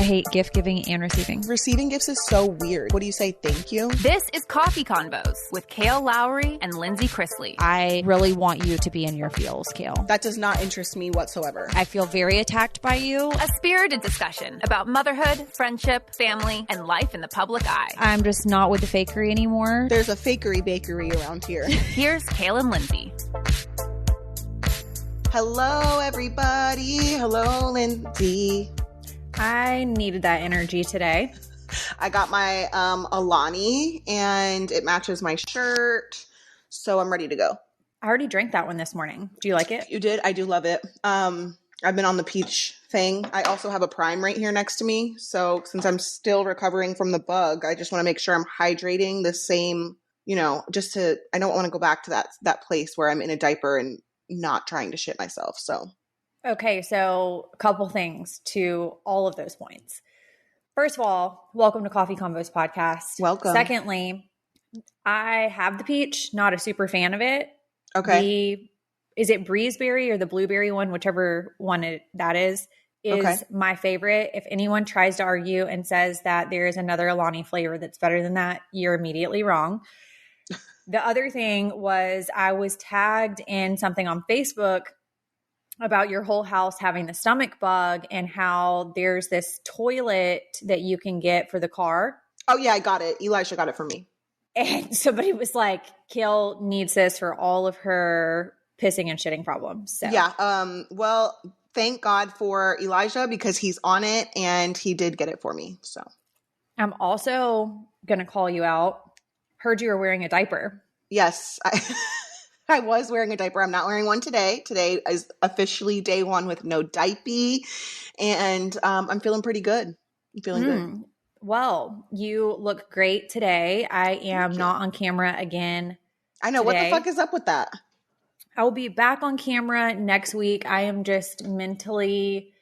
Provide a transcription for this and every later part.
I hate gift giving and receiving. Receiving gifts is so weird. What do you say? Thank you? This is Coffee Convos with Kail Lowry and Lindsie Chrisley. I really want you to be in your feels, Kail. That does not interest me whatsoever. I feel very attacked by you. A spirited discussion about motherhood, friendship, family, and life in the public eye. I'm just not with the fakery anymore. There's a fakery bakery around here. Here's Kail and Lindsie. Hello, everybody. Hello, Lindsie. I needed that energy today. I got my Alani, and it matches my shirt, so I'm ready to go. I already drank that one this morning. Do you like it? You did? I do love it. I've been on the peach thing. I also have a Prime right here next to me, so since I'm still recovering from the bug, I just want to make sure I'm hydrating the same, I don't want to go back to that place where I'm in a diaper and not trying to shit myself, so... Okay, so a couple things to all of those points. First of all, welcome to Coffee Convos podcast. Welcome. Secondly, I have the peach, not a super fan of it. Okay. Is it Breezeberry or the blueberry one, whichever one that is okay. My favorite. If anyone tries to argue and says that there is another Alani flavor that's better than that, you're immediately wrong. The other thing was I was tagged in something on Facebook about your whole house having the stomach bug and how there's this toilet that you can get for the car. Oh, yeah, I got it. Elisha got it for me. And somebody was like, Kail needs this for all of her pissing and shitting problems. So. Yeah. Well, thank God for Elijah because he's on it and he did get it for me. So I'm also going to call you out. Heard you were wearing a diaper. Yes. I was wearing a diaper. I'm not wearing one today. Today is officially day one with no diaper, and I'm feeling pretty good. I'm feeling good. Well, you look great today. I am not on camera again. I know. Today. What the fuck is up with that? I will be back on camera next week. I am just mentally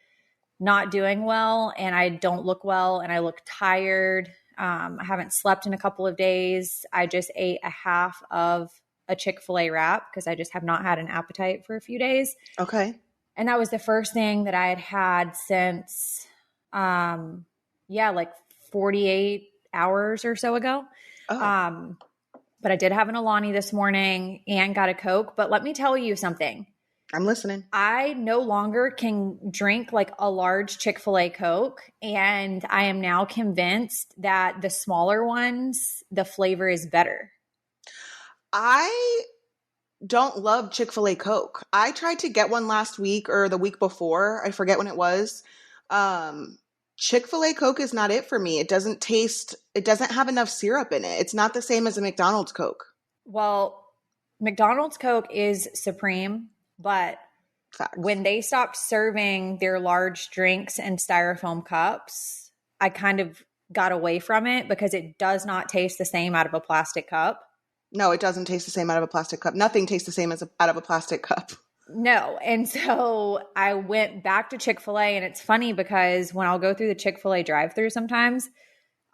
not doing well, and I don't look well, and I look tired. I haven't slept in a couple of days. I just ate a half of a ChickfilA wrap because I just have not had an appetite for a few days. Okay. And that was the first thing that I had since, like 48 hours or so ago. Oh. But I did have an Alani this morning and got a Coke. But let me tell you something. I'm listening. I no longer can drink like a large ChickfilA Coke. And I am now convinced that the smaller ones, the flavor is better. I don't love Chick-fil-A Coke. I tried to get one last week or the week before. I forget when it was. Chick-fil-A Coke is not it for me. It doesn't have enough syrup in it. It's not the same as a McDonald's Coke. Well, McDonald's Coke is supreme, but Facts. When they stopped serving their large drinks in styrofoam cups, I kind of got away from it because it does not taste the same out of a plastic cup. No, it doesn't taste the same out of a plastic cup. Nothing tastes the same out of a plastic cup. No. And so I went back to Chick-fil-A, and it's funny because when I'll go through the Chick-fil-A drive-thru sometimes,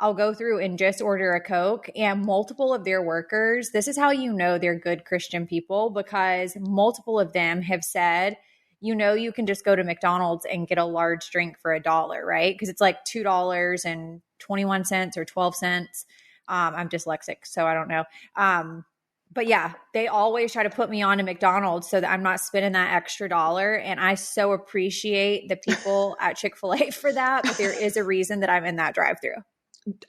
I'll go through and just order a Coke, and multiple of their workers, this is how you know they're good Christian people, because multiple of them have said, you can just go to McDonald's and get a large drink for $1, right? Because it's like $2.21 or 12 cents. I'm dyslexic, so I don't know. But yeah, they always try to put me on to McDonald's so that I'm not spending that extra $1. And I so appreciate the people at Chick-fil-A for that. But there is a reason that I'm in that drive-thru.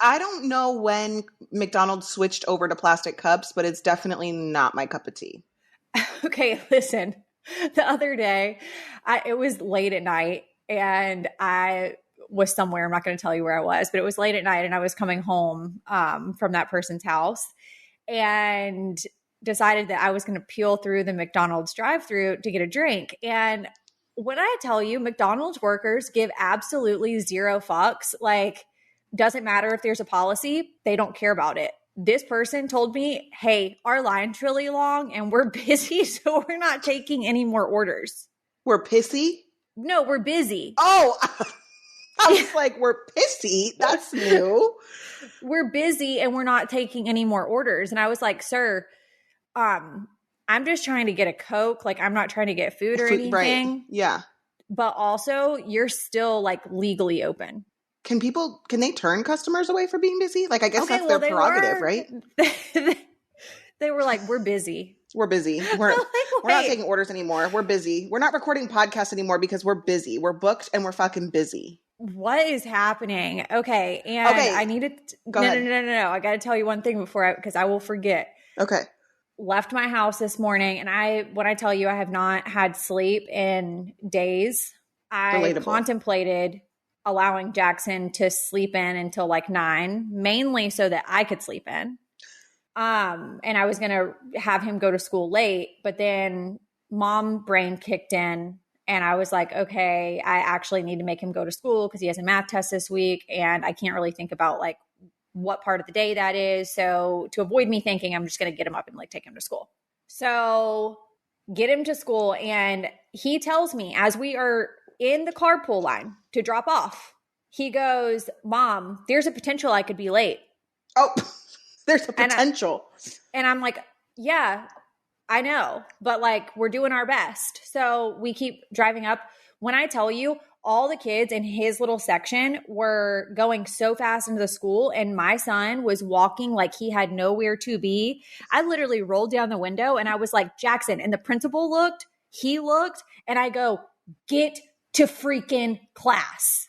I don't know when McDonald's switched over to plastic cups, but it's definitely not my cup of tea. Okay, listen. The other day, it was late at night, and I was somewhere. I'm not going to tell you where I was, but it was late at night and I was coming home from that person's house and decided that I was going to peel through the McDonald's drive-thru to get a drink. And when I tell you McDonald's workers give absolutely zero fucks, like doesn't matter if there's a policy, they don't care about it. This person told me, hey, our line's really long and we're busy, so we're not taking any more orders. We're pissy? No, we're busy. Oh, I was like, we're pissy. That's new. We're busy and we're not taking any more orders. And I was like, sir, I'm just trying to get a Coke. Like, I'm not trying to get food or anything. Right. Yeah. But also, you're still like legally open. can they turn customers away for being busy? Like, I guess that's their prerogative, right? They were like, we're busy. We're busy. We're not taking orders anymore. We're busy. We're not recording podcasts anymore because we're busy. We're booked and we're fucking busy. What is happening? Okay. And I needed Go ahead. No. I got to tell you one thing because I will forget. Okay. Left my house this morning, and when I tell you I have not had sleep in days, I contemplated allowing Jackson to sleep in until like 9, mainly so that I could sleep in. And I was going to have him go to school late, but then mom brain kicked in and I was like, okay, I actually need to make him go to school because he has a math test this week and I can't really think about like what part of the day that is. So to avoid me thinking, I'm just going to get him up and like take him to school. So get him to school. And he tells me as we are in the carpool line to drop off, he goes, Mom, there's a potential I could be late. Oh, there's a potential. And I'm like, yeah, I know, but like we're doing our best. So we keep driving up. When I tell you, all the kids in his little section were going so fast into the school and my son was walking like he had nowhere to be. I literally rolled down the window and I was like, Jackson, and the principal looked, he looked, and I go, get to freaking class.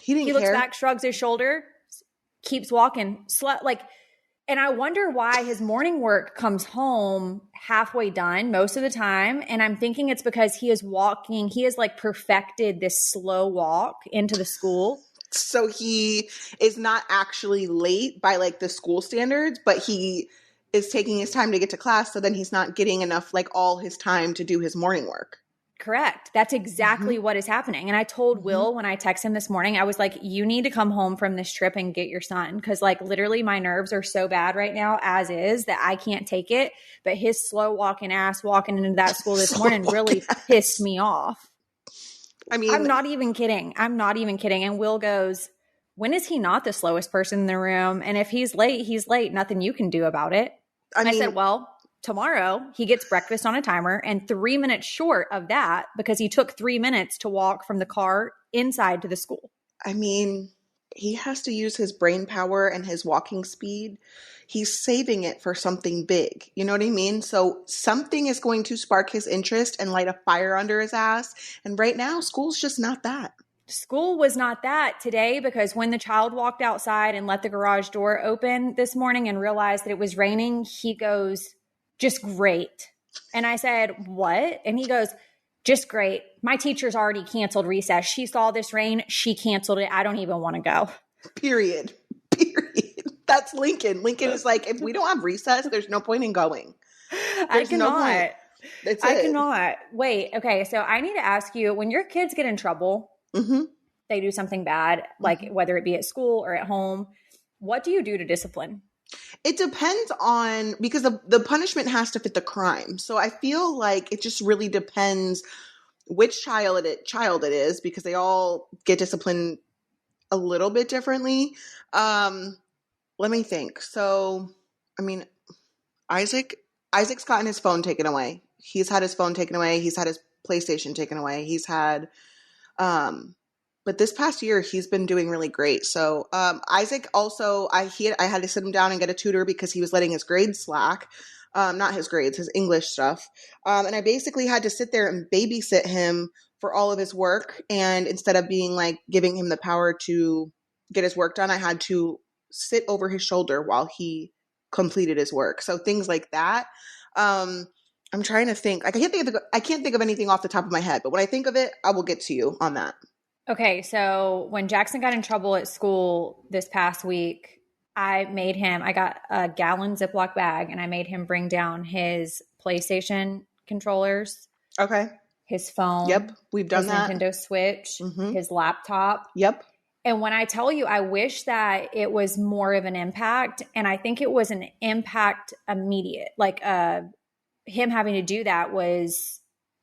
He looks back, shrugs his shoulder, keeps walking, and I wonder why his morning work comes home halfway done most of the time. And I'm thinking it's because he is walking. He has like perfected this slow walk into the school. So he is not actually late by like the school standards, but he is taking his time to get to class. So then he's not getting enough, like all his time to do his morning work. Correct. That's exactly what is happening. And I told Will when I texted him this morning, I was like, you need to come home from this trip and get your son. Because like literally my nerves are so bad right now as is that I can't take it. But his slow walking ass walking into that school this morning really pissed me off. I mean, I'm not even kidding. And Will goes, when is he not the slowest person in the room? And if he's late, he's late. Nothing you can do about it. I said, well, tomorrow he gets breakfast on a timer and 3 minutes short of that because he took 3 minutes to walk from the car inside to the school. I mean, he has to use his brain power and his walking speed. He's saving it for something big. You know what I mean? So something is going to spark his interest and light a fire under his ass. And right now, school's just not that. School was not that today because when the child walked outside and let the garage door open this morning and realized that it was raining, he goes, just great. And I said, what? And he goes, just great. My teacher's already canceled recess. She saw this rain. She canceled it. I don't even want to go. Period. That's Lincoln. Lincoln is like, if we don't have recess, there's no point in going. I cannot. I cannot. Wait. Okay. So I need to ask you, when your kids get in trouble, they do something bad, like whether it be at school or at home, what do you do to discipline? It depends on, because the punishment has to fit the crime. So I feel like it just really depends which child it is, because they all get disciplined a little bit differently. Let me think. So, I mean, Isaac's gotten his phone taken away. He's had his phone taken away. He's had his PlayStation taken away. He's had, but this past year, he's been doing really great. So Isaac also, I had to sit him down and get a tutor because he was letting his grades slack. Not his grades, his English stuff. And I basically had to sit there and babysit him for all of his work. And instead of being like giving him the power to get his work done, I had to sit over his shoulder while he completed his work. So things like that. I'm trying to think. I can't think of anything off the top of my head, but when I think of it, I will get to you on that. Okay, so when Jackson got in trouble at school this past week, I got a gallon Ziploc bag and I made him bring down his PlayStation controllers. Okay. His phone. Yep, we've done his that. Nintendo Switch, his laptop. Yep. And when I tell you, I wish that it was more of an impact, and I think it was an impact immediate. Like him having to do that was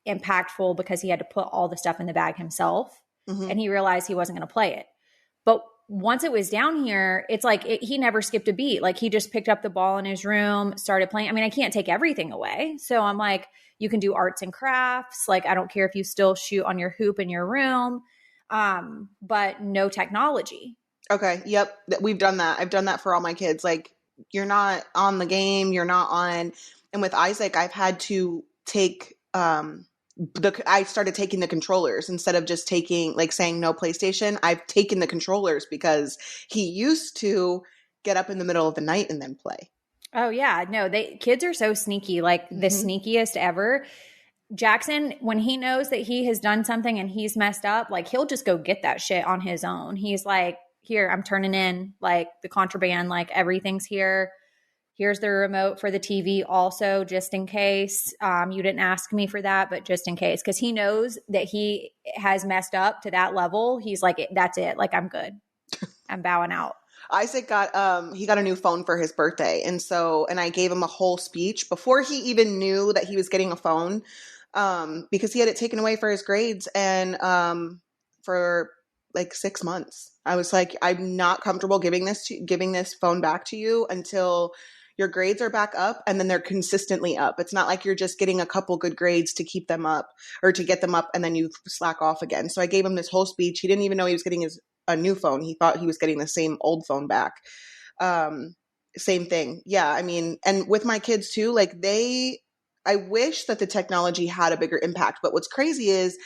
impactful because he had to put all the stuff in the bag himself. And he realized he wasn't going to play it. But once it was down here, it's like he never skipped a beat. Like he just picked up the ball in his room, started playing. I mean, I can't take everything away. So I'm like, you can do arts and crafts. Like, I don't care if you still shoot on your hoop in your room, but no technology. Okay. Yep. We've done that. I've done that for all my kids. Like, you're not on the game. You're not on. And with Isaac, I've had to take, I started taking the controllers instead of just taking, like, saying no PlayStation. I've taken the controllers because he used to get up in the middle of the night and then play. Oh yeah. No, kids are so sneaky, like the sneakiest ever. Jackson, when he knows that he has done something and he's messed up, like he'll just go get that shit on his own. He's like, here, I'm turning in like the contraband, like everything's here. Here's the remote for the TV also, just in case. You didn't ask me for that, but just in case. Because he knows that he has messed up to that level. He's like, that's it. Like, I'm good. I'm bowing out. Isaac got he got a new phone for his birthday, and I gave him a whole speech before he even knew that he was getting a phone, because he had it taken away for his grades, and for like 6 months. I was like, I'm not comfortable giving this phone back to you until your grades are back up, and then they're consistently up. It's not like you're just getting a couple good grades to keep them up or to get them up and then you slack off again. So I gave him this whole speech. He didn't even know he was getting a new phone. He thought he was getting the same old phone back. Same thing. Yeah. I mean, and with my kids too, like I wish that the technology had a bigger impact, but what's crazy is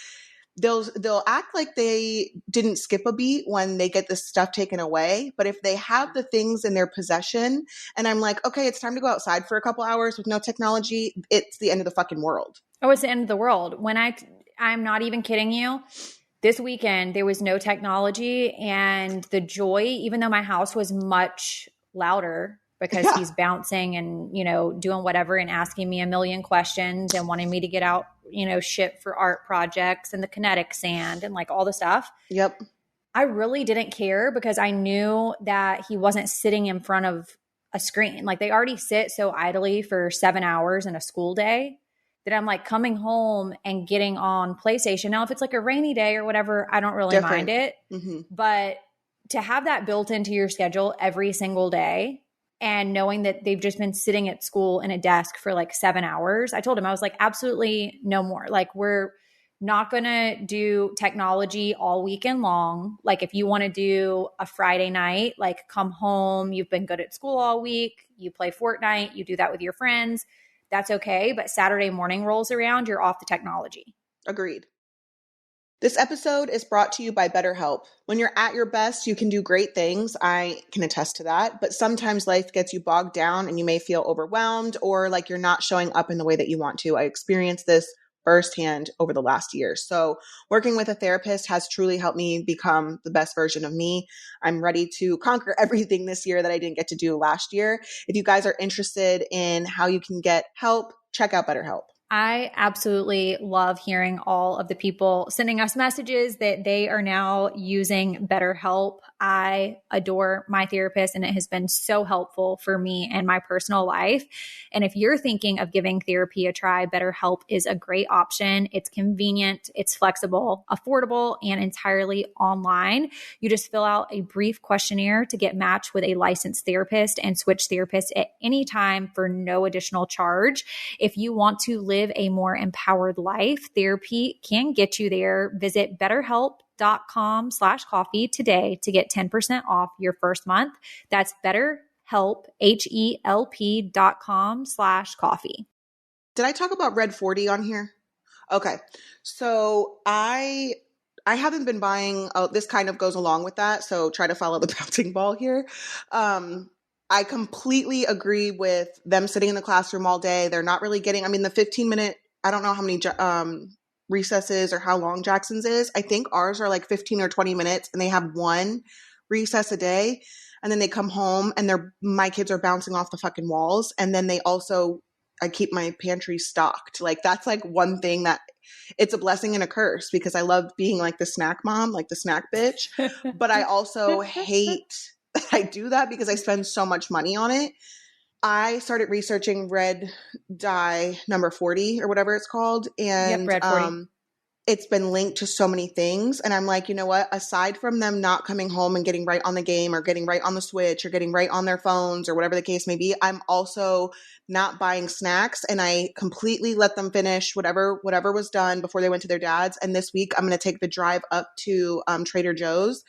they'll act like they didn't skip a beat when they get this stuff taken away. But if they have the things in their possession and I'm like, okay, it's time to go outside for a couple hours with no technology, it's the end of the fucking world. Oh, it's the end of the world. When I'm not even kidding you. This weekend, there was no technology, and the joy, even though my house was much louder because he's bouncing and, doing whatever and asking me a million questions and wanting me to get out, shit for art projects and the kinetic sand and like all the stuff. Yep. I really didn't care because I knew that he wasn't sitting in front of a screen. Like they already sit so idly for 7 hours in a school day that I'm like coming home and getting on PlayStation. Now, if it's like a rainy day or whatever, I don't really mind it. Mm-hmm. But to have that built into your schedule every single day and knowing that they've just been sitting at school in a desk for like 7 hours, I told him, I was like, absolutely no more. Like we're not going to do technology all weekend long. Like if you want to do a Friday night, like come home, you've been good at school all week, you play Fortnite, you do that with your friends. That's okay. But Saturday morning rolls around, you're off the technology. Agreed. This episode is brought to you by BetterHelp. When you're at your best, you can do great things. I can attest to that. But sometimes life gets you bogged down and you may feel overwhelmed or like you're not showing up in the way that you want to. I experienced this firsthand over the last year. So working with a therapist has truly helped me become the best version of me. I'm ready to conquer everything this year that I didn't get to do last year. If you guys are interested in how you can get help, check out BetterHelp. I absolutely love hearing all of the people sending us messages that they are now using BetterHelp. I adore my therapist, and it has been so helpful for me and my personal life. And if you're thinking of giving therapy a try, BetterHelp is a great option. It's convenient, it's flexible, affordable, and entirely online. You just fill out a brief questionnaire to get matched with a licensed therapist and switch therapists at any time for no additional charge. If you want to live a more empowered life, therapy can get you there. Visit betterhelp.com/coffee today to get 10% off your first month. That's BetterHelp, HELP.com/coffee. Did I talk about Red 40 on here? Okay. So I haven't been buying, this kind of goes along with that. So try to follow the bouncing ball here. I completely agree with them sitting in the classroom all day. They're not really getting, the 15-minute, I don't know how many recesses or how long Jackson's is. I think ours are like 15 or 20 minutes and they have one recess a day. And then they come home and my kids are bouncing off the fucking walls. And then I keep my pantry stocked. Like that's like one thing that it's a blessing and a curse because I love being like the snack mom, like the snack bitch. But I also hate I do that because I spend so much money on it. I started researching red dye number 40 or whatever it's called. And red 40. It's been linked to so many things. And I'm like, you know what? Aside from them not coming home and getting right on the game or getting right on the Switch or getting right on their phones or whatever the case may be, I'm also not buying snacks. And I completely let them finish whatever was done before they went to their dad's. And this week I'm going to take the drive up to Trader Joe's.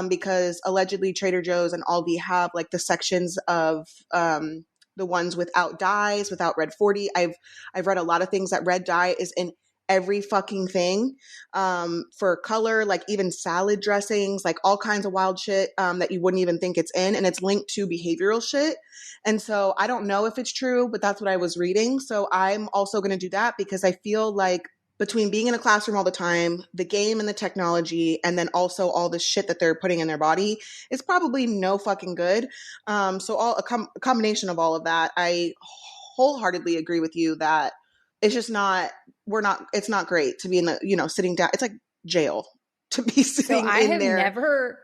because allegedly Trader Joe's and Aldi have like the sections of the ones without dyes, without red 40. I've read a lot of things that red dye is in every fucking thing, for color, like even salad dressings, like all kinds of wild shit, that you wouldn't even think it's in, and it's linked to behavioral shit. And so I don't know if it's true, but that's what I was reading. So I'm also going to do that because I feel like between being in a classroom all the time, the game and the technology, and then also all the shit that they're putting in their body is probably no fucking good. So a combination of all of that, I wholeheartedly agree with you that it's just not, it's not great to be in the, sitting down. It's like jail to be sitting in there.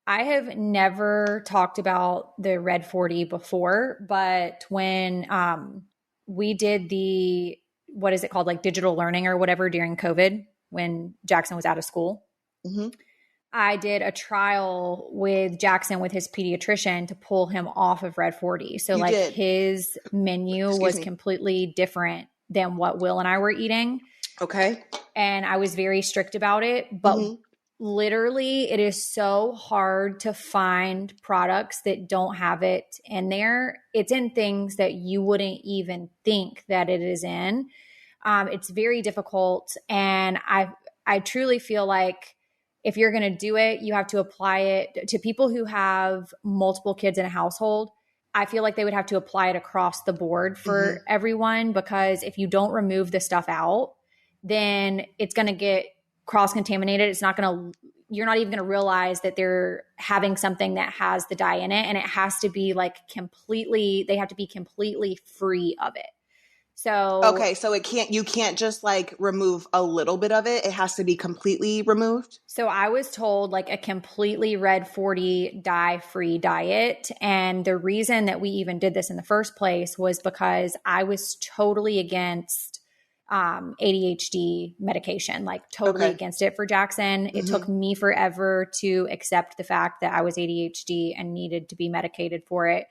I have never talked about the red 40 before, but when we did what is it called? Like digital learning or whatever during COVID when Jackson was out of school. Mm-hmm. I did a trial with Jackson with his pediatrician to pull him off of red 40. So his menu was completely different than what Will and I were eating. Okay. And I was very strict about it, but literally it is so hard to find products that don't have it in there. It's in things that you wouldn't even think that it is in. It's very difficult. And I truly feel like if you're going to do it, you have to apply it to people who have multiple kids in a household. I feel like they would have to apply it across the board for everyone, because if you don't remove the stuff out, then it's going to get cross-contaminated. You're not even going to realize that they're having something that has the dye in it. And it has to be they have to be completely free of it. So, okay. So you can't just like remove a little bit of it. It has to be completely removed. So I was told like a completely red 40 dye free diet. And the reason that we even did this in the first place was because I was totally against ADHD medication, like totally against it for Jackson. It took me forever to accept the fact that I was ADHD and needed to be medicated for it.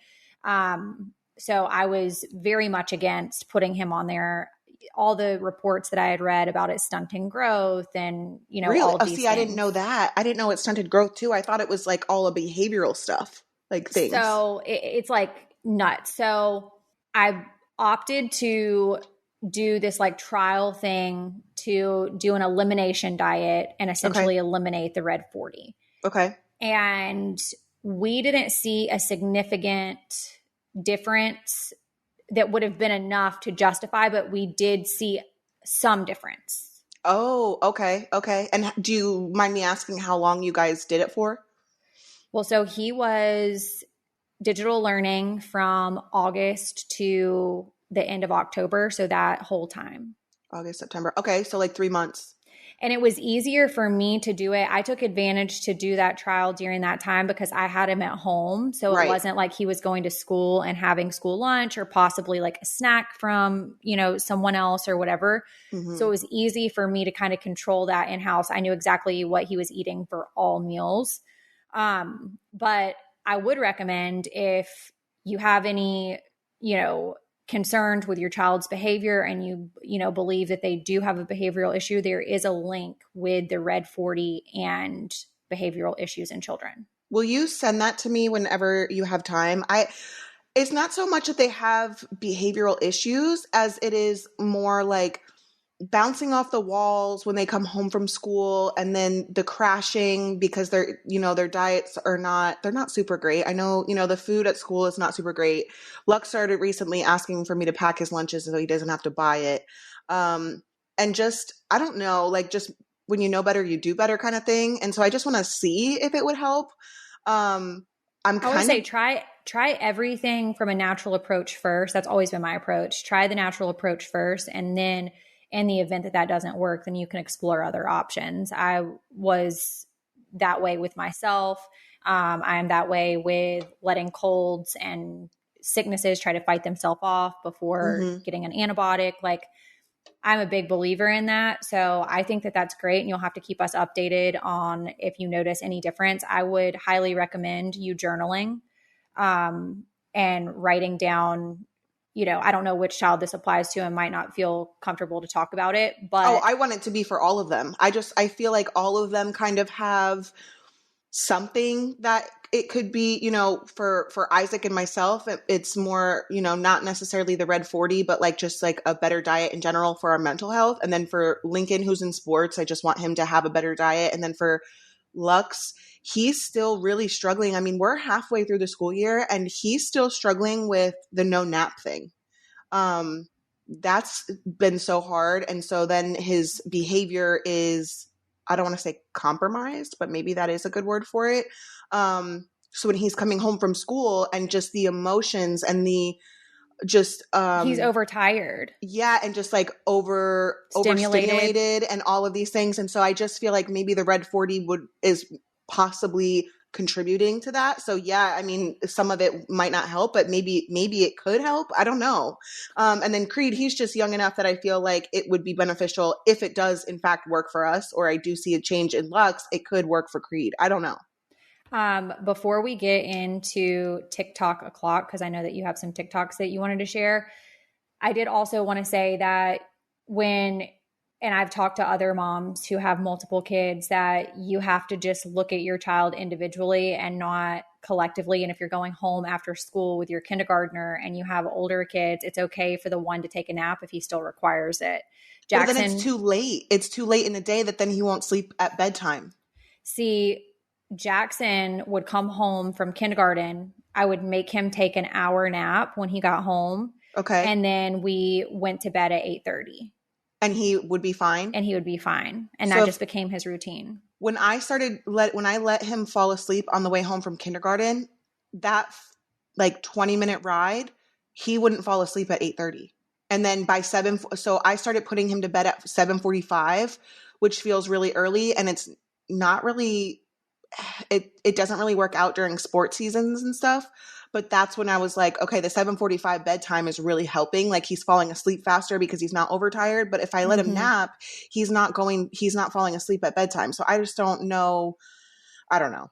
So I was very much against putting him on there. All the reports that I had read about it stunting growth and, really? All of these things. I didn't know that. I didn't know it stunted growth too. I thought it was like all a behavioral stuff, like things. So it's like nuts. So I opted to do this like trial thing to do an elimination diet and essentially eliminate the red 40. Okay. And we didn't see a significant difference that would have been enough to justify, but we did see some difference. Oh, okay. Okay. And do you mind me asking how long you guys did it for? Well, so he was digital learning from August to the end of October. So that whole time. August, September. Okay. So like 3 months. And it was easier for me to do it. I took advantage to do that trial during that time because I had him at home. So it wasn't like he was going to school and having school lunch or possibly like a snack from, someone else or whatever. So it was easy for me to kind of control that in-house. I knew exactly what he was eating for all meals. But I would recommend if you have any, concerned with your child's behavior and you believe that they do have a behavioral issue, there is a link with the red 40 and behavioral issues in children. Will you send that to me whenever you have time? It's not so much that they have behavioral issues as it is more like bouncing off the walls when they come home from school, and then the crashing because their diets they're not super great. I know, the food at school is not super great. Luck started recently asking for me to pack his lunches so he doesn't have to buy it. And just, I don't know, like just when you know better, you do better kind of thing. And so I just want to see if it would help. I would say try everything from a natural approach first. That's always been my approach. Try the natural approach first, and then in the event that doesn't work, then you can explore other options. I was that way with myself. I am that way with letting colds and sicknesses try to fight themselves off before getting an antibiotic. Like, I'm a big believer in that. So I think that that's great. And you'll have to keep us updated on if you notice any difference. I would highly recommend you journaling and writing down, I don't know which child this applies to and might not feel comfortable to talk about it, but I want it to be for all of them. I feel like all of them kind of have something that it could be, you know, for Isaac and myself, it's more, you know, not necessarily the red 40, but like just like a better diet in general for our mental health. And then for Lincoln, who's in sports, I just want him to have a better diet. And then for Lux, he's still really struggling. I mean, we're halfway through the school year and he's still struggling with the no nap thing. That's been so hard. And so then his behavior is, I don't want to say compromised, but maybe that is a good word for it. So when he's coming home from school and just the emotions and the just he's overtired. Yeah, and just like overstimulated and all of these things. And so I just feel like maybe the red 40 is possibly contributing to that. So yeah, I mean, some of it might not help, but maybe it could help. I don't know. And then Creed, he's just young enough that I feel like it would be beneficial if it does in fact work for us, or I do see a change in Lux, it could work for Creed. I don't know. Before we get into TikTok o'clock, because I know that you have some TikToks that you wanted to share, I did also want to say that and I've talked to other moms who have multiple kids, that you have to just look at your child individually and not collectively. And if you're going home after school with your kindergartner and you have older kids, it's okay for the one to take a nap if he still requires it. Jackson, but then it's too late. It's too late in the day that then he won't sleep at bedtime. See, Jackson would come home from kindergarten. I would make him take an hour nap when he got home. Okay. And then we went to bed at 8:30. And he would be fine? And he would be fine. And so that just became his routine. When I let him fall asleep on the way home from kindergarten, that like 20-minute ride, he wouldn't fall asleep at 8:30. And then by 7, so I started putting him to bed at 7:45, which feels really early. And it's not really, it doesn't really work out during sports seasons and stuff. But that's when I was like, okay, the 7:45 bedtime is really helping. Like he's falling asleep faster because he's not overtired. But if I let him nap, he's not falling asleep at bedtime. So I just don't know. I don't know.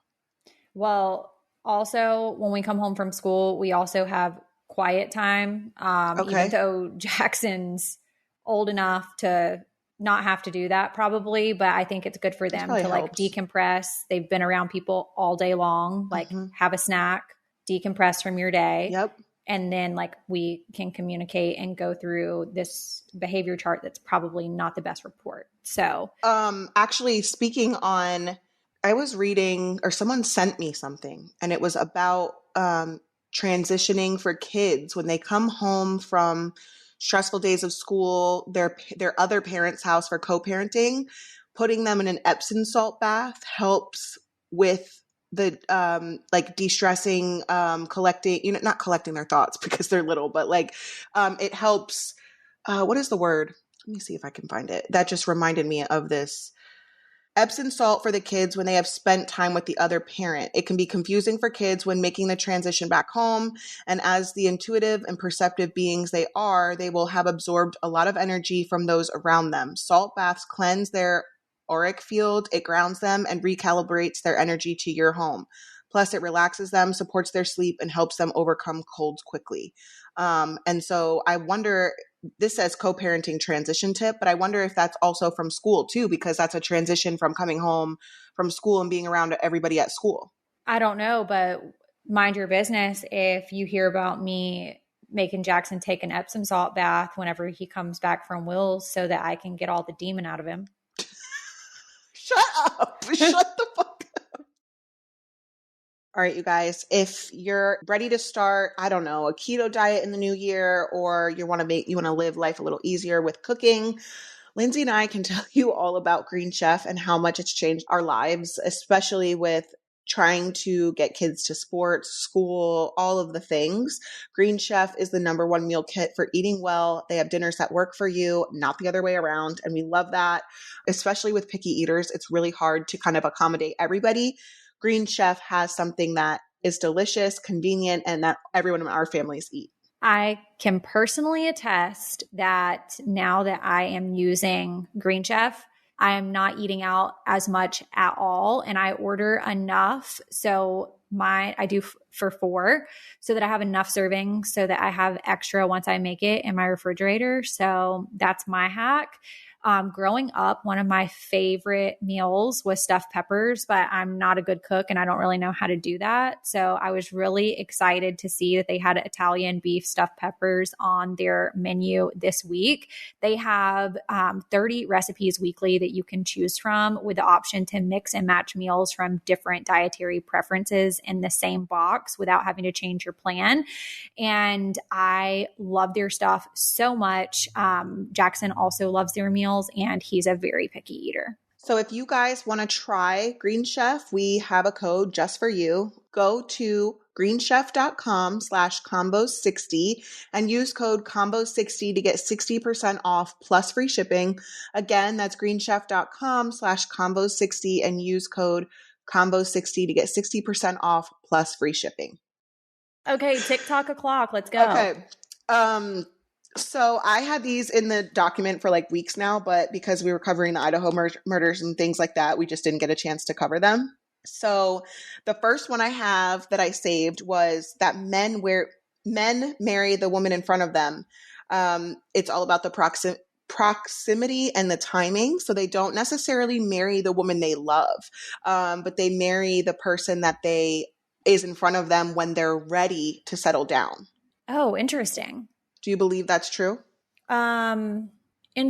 Well, also when we come home from school, we also have quiet time. Even though Jackson's old enough to not have to do that probably, but I think it's good for them to like decompress. They've been around people all day long, like have a snack, decompress from your day. Yep. And then like we can communicate and go through this behavior chart that's probably not the best report. So actually speaking on, I was reading, or someone sent me something, and it was about transitioning for kids when they come home from stressful days of school, their other parents' house for co-parenting. Putting them in an Epsom salt bath helps with the like de-stressing, collecting, not collecting their thoughts because they're little, but like it helps. What is the word? Let me see if I can find it. That just reminded me of this. Epsom salt for the kids when they have spent time with the other parent. It can be confusing for kids when making the transition back home. And as the intuitive and perceptive beings they are, they will have absorbed a lot of energy from those around them. Salt baths cleanse their auric field, it grounds them and recalibrates their energy to your home. Plus, it relaxes them, supports their sleep, and helps them overcome colds quickly. And so I wonder, this says co-parenting transition tip, but I wonder if that's also from school too, because that's a transition from coming home from school and being around everybody at school. I don't know, but mind your business if you hear about me making Jackson take an Epsom salt bath whenever he comes back from Will's so that I can get all the demon out of him. Shut up. Shut the fuck up. All right, you guys, if you're ready to start, I don't know, a keto diet in the new year, or you want to live life a little easier with cooking, Lindsie and I can tell you all about Green Chef and how much it's changed our lives, especially with trying to get kids to sports, school, all of the things. Green Chef is the #1 meal kit for eating well. They have dinners that work for you, not the other way around. And we love that, especially with picky eaters. It's really hard to kind of accommodate everybody. Green Chef has something that is delicious, convenient, and that everyone in our families eat. I can personally attest that now that I am using Green Chef, I am not eating out as much at all, and I order enough. So I do for 4 so that I have enough servings so that I have extra once I make it in my refrigerator. So that's my hack. Growing up, one of my favorite meals was stuffed peppers, but I'm not a good cook and I don't really know how to do that. So I was really excited to see that they had Italian beef stuffed peppers on their menu this week. They have 30 recipes weekly that you can choose from, with the option to mix and match meals from different dietary preferences in the same box without having to change your plan. And I love their stuff so much. Jackson also loves their meals, and he's a very picky eater. So if you guys want to try Green Chef, we have a code just for you. Go to greenchef.com/combos60 and use code combos60 to get 60% off plus free shipping. Again, that's greenchef.com/combos60 and use code combos60 to get 60% off plus free shipping. Okay, TikTok o'clock. Let's go. Okay. So I had these in the document for like weeks now, but because we were covering the Idaho murders and things like that, we just didn't get a chance to cover them. So the first one I have that I saved was that men marry the woman in front of them. It's all about the proximity and the timing. So they don't necessarily marry the woman they love, but they marry the person that is in front of them when they're ready to settle down. Oh, interesting. Do you believe that's true? In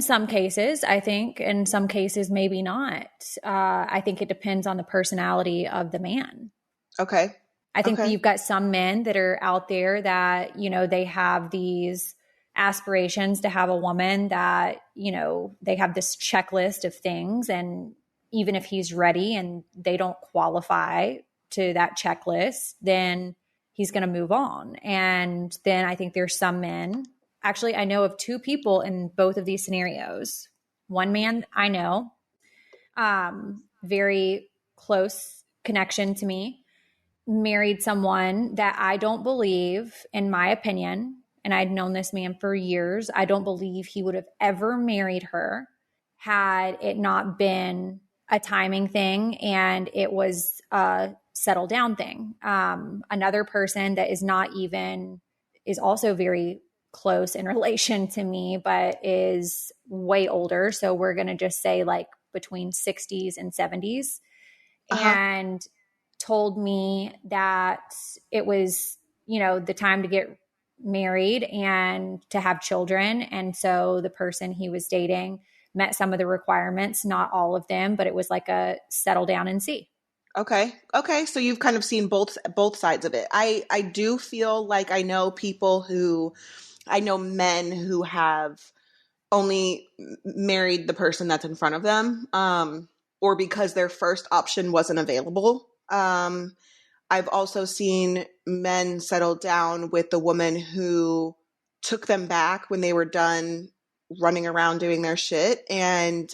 some cases, I think. In some cases, maybe not. I think it depends on the personality of the man. Okay. I think that you've got some men that are out there that, they have these aspirations to have a woman that, they have this checklist of things. And even if he's ready and they don't qualify to that checklist, then he's going to move on. And then I think there's some men, actually, I know of two people in both of these scenarios. One man I know, very close connection to me, married someone that I don't believe, in my opinion, and I'd known this man for years, I don't believe he would have ever married her had it not been a timing thing and it was settle down thing. Another person that is also very close in relation to me, but is way older. So we're going to just say like between 60s and 70s, and told me that it was, the time to get married and to have children. And so the person he was dating met some of the requirements, not all of them, but it was like a settle down and see. Okay. So you've kind of seen both sides of it. I do feel like I know men who have only married the person that's in front of them, or because their first option wasn't available. I've also seen men settle down with the woman who took them back when they were done running around doing their shit. And,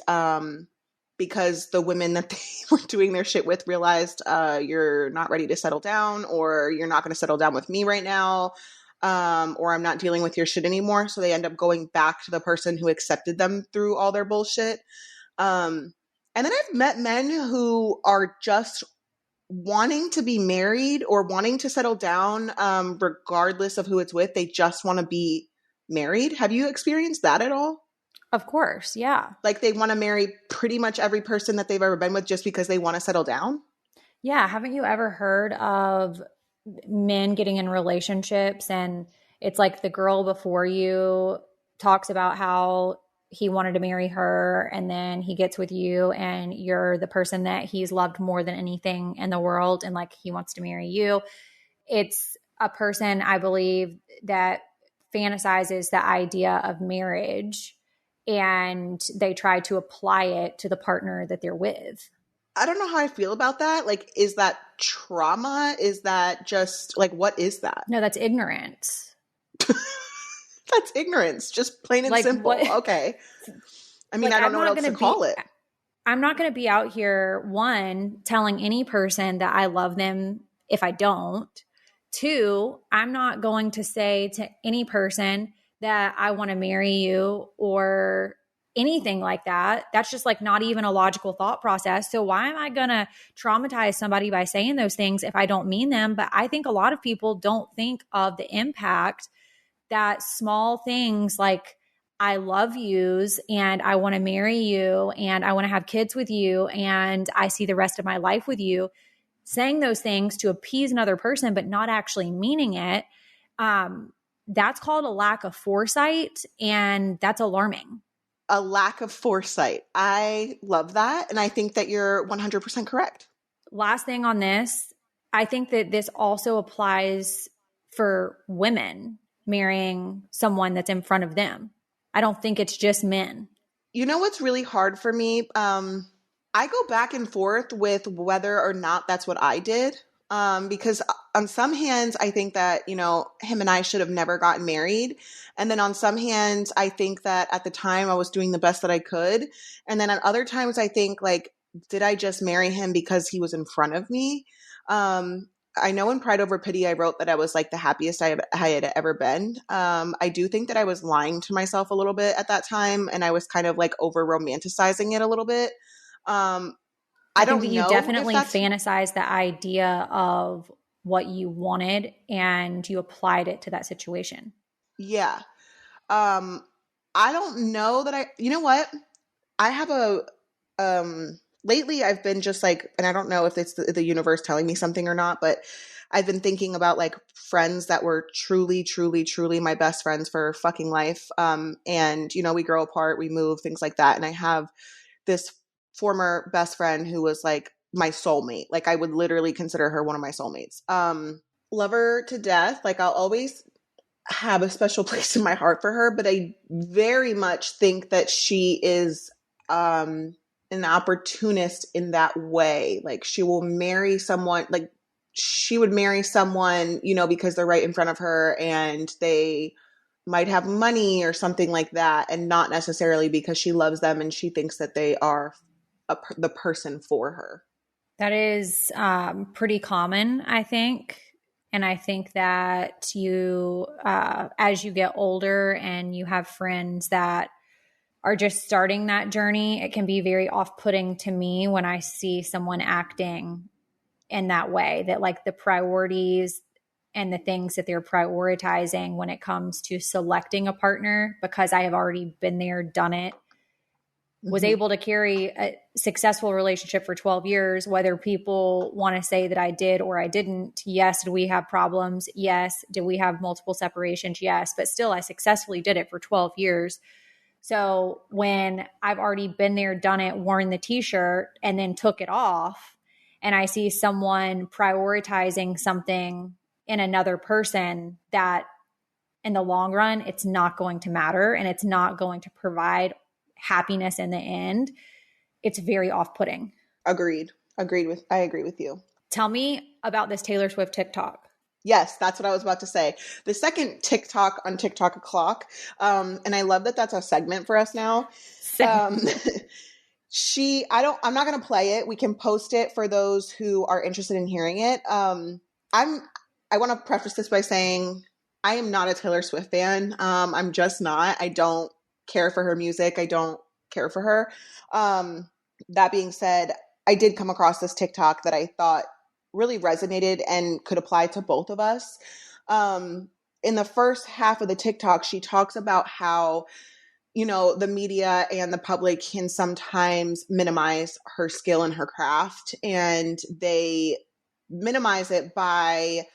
because the women that they were doing their shit with realized, you're not ready to settle down, or you're not going to settle down with me right now, or I'm not dealing with your shit anymore. So they end up going back to the person who accepted them through all their bullshit. And then I've met men who are just wanting to be married or wanting to settle down, regardless of who it's with. They just want to be married. Have you experienced that at all? Of course, yeah. Like they want to marry pretty much every person that they've ever been with just because they want to settle down? Yeah. Haven't you ever heard of men getting in relationships and it's like the girl before you talks about how he wanted to marry her, and then he gets with you and you're the person that he's loved more than anything in the world, and like he wants to marry you. It's a person, I believe, that fantasizes the idea of marriage and they try to apply it to the partner that they're with. I don't know how I feel about that. Like, is that trauma? Is that just like, what is that? No, that's ignorance. That's ignorance, just plain and simple. What? Okay. I mean, I don't know what else to call it. I'm not going to be out here, one, telling any person that I love them if I don't. Two, I'm not going to say to any person that I want to marry you or anything like that. That's just like not even a logical thought process. So why am I going to traumatize somebody by saying those things if I don't mean them? But I think a lot of people don't think of the impact that small things like I love yous and I want to marry you and I want to have kids with you and I see the rest of my life with you, saying those things to appease another person, but not actually meaning it, that's called a lack of foresight, and that's alarming. A lack of foresight. I love that. And I think that you're 100% correct. Last thing on this, I think that this also applies for women marrying someone that's in front of them. I don't think it's just men. You know what's really hard for me? I go back and forth with whether or not that's what I did. Because on some hands, I think that, him and I should have never gotten married. And then on some hands, I think that at the time I was doing the best that I could. And then on other times, I think like, did I just marry him because he was in front of me? I know in Pride Over Pity, I wrote that I was like the happiest I had ever been. I do think that I was lying to myself a little bit at that time. And I was kind of like over romanticizing it a little bit. I think that you definitely fantasized the idea of what you wanted and you applied it to that situation. Yeah. I don't know that you know what? I have lately I've been just like, and I don't know if it's the universe telling me something or not, but I've been thinking about like friends that were truly, truly, truly my best friends for fucking life. And we grow apart, we move, things like that. And I have this former best friend who was like my soulmate. Like I would literally consider her one of my soulmates. Love her to death. Like I'll always have a special place in my heart for her, but I very much think that she is an opportunist in that way. Like she will marry someone, like she would marry someone, because they're right in front of her and they might have money or something like that, and not necessarily because she loves them and she thinks that they are the person for her. That is pretty common, I think. And I think that you, as you get older and you have friends that are just starting that journey, it can be very off-putting to me when I see someone acting in that way, that like the priorities and the things that they're prioritizing when it comes to selecting a partner, because I have already been there, done it, was able to carry a successful relationship for 12 years, whether people want to say that I did or I didn't. Yes. Did we have problems? Yes. Did we have multiple separations? Yes. But still, I successfully did it for 12 years. So when I've already been there, done it, worn the t-shirt, and then took it off, and I see someone prioritizing something in another person, that in the long run, it's not going to matter and it's not going to provide happiness in the end, it's very off-putting. Agreed. I agree with you. Tell me about this Taylor Swift TikTok. Yes, that's what I was about to say. The second TikTok on TikTok o'clock. And I love that that's a segment for us now. I'm not going to play it. We can post it for those who are interested in hearing it. I want to preface this by saying I am not a Taylor Swift fan. I'm just not. I don't care for her music. I don't care for her. That being said, I did come across this TikTok that I thought really resonated and could apply to both of us. In the first half of the TikTok, she talks about how, the media and the public can sometimes minimize her skill and her craft, and they minimize it by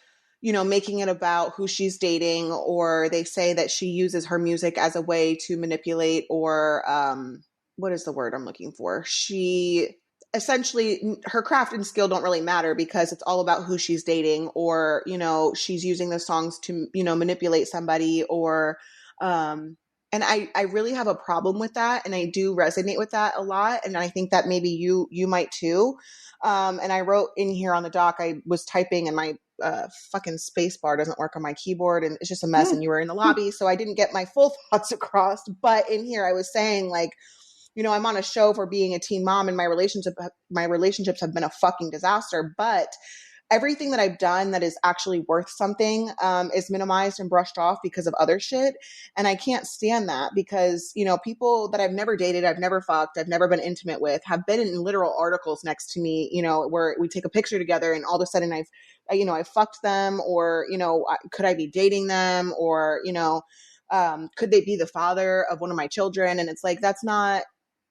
making it about who she's dating, or they say that she uses her music as a way to manipulate, or what is the word I'm looking for? She essentially, her craft and skill don't really matter because it's all about who she's dating, or, she's using the songs to, manipulate somebody, or, and I really have a problem with that. And I do resonate with that a lot. And I think that maybe you might too. And I wrote in here on the doc, I was typing and my fucking space bar doesn't work on my keyboard and it's just a mess, and you were in the lobby, so I didn't get my full thoughts across. But in here I was saying, like, I'm on a show for being a teen mom, and my relationships have been a fucking disaster, but everything that I've done that is actually worth something is minimized and brushed off because of other shit. And I can't stand that because, people that I've never dated, I've never fucked, I've never been intimate with, have been in literal articles next to me, where we take a picture together and all of a sudden I fucked them, or, could I be dating them, or, Could they be the father of one of my children? And it's like,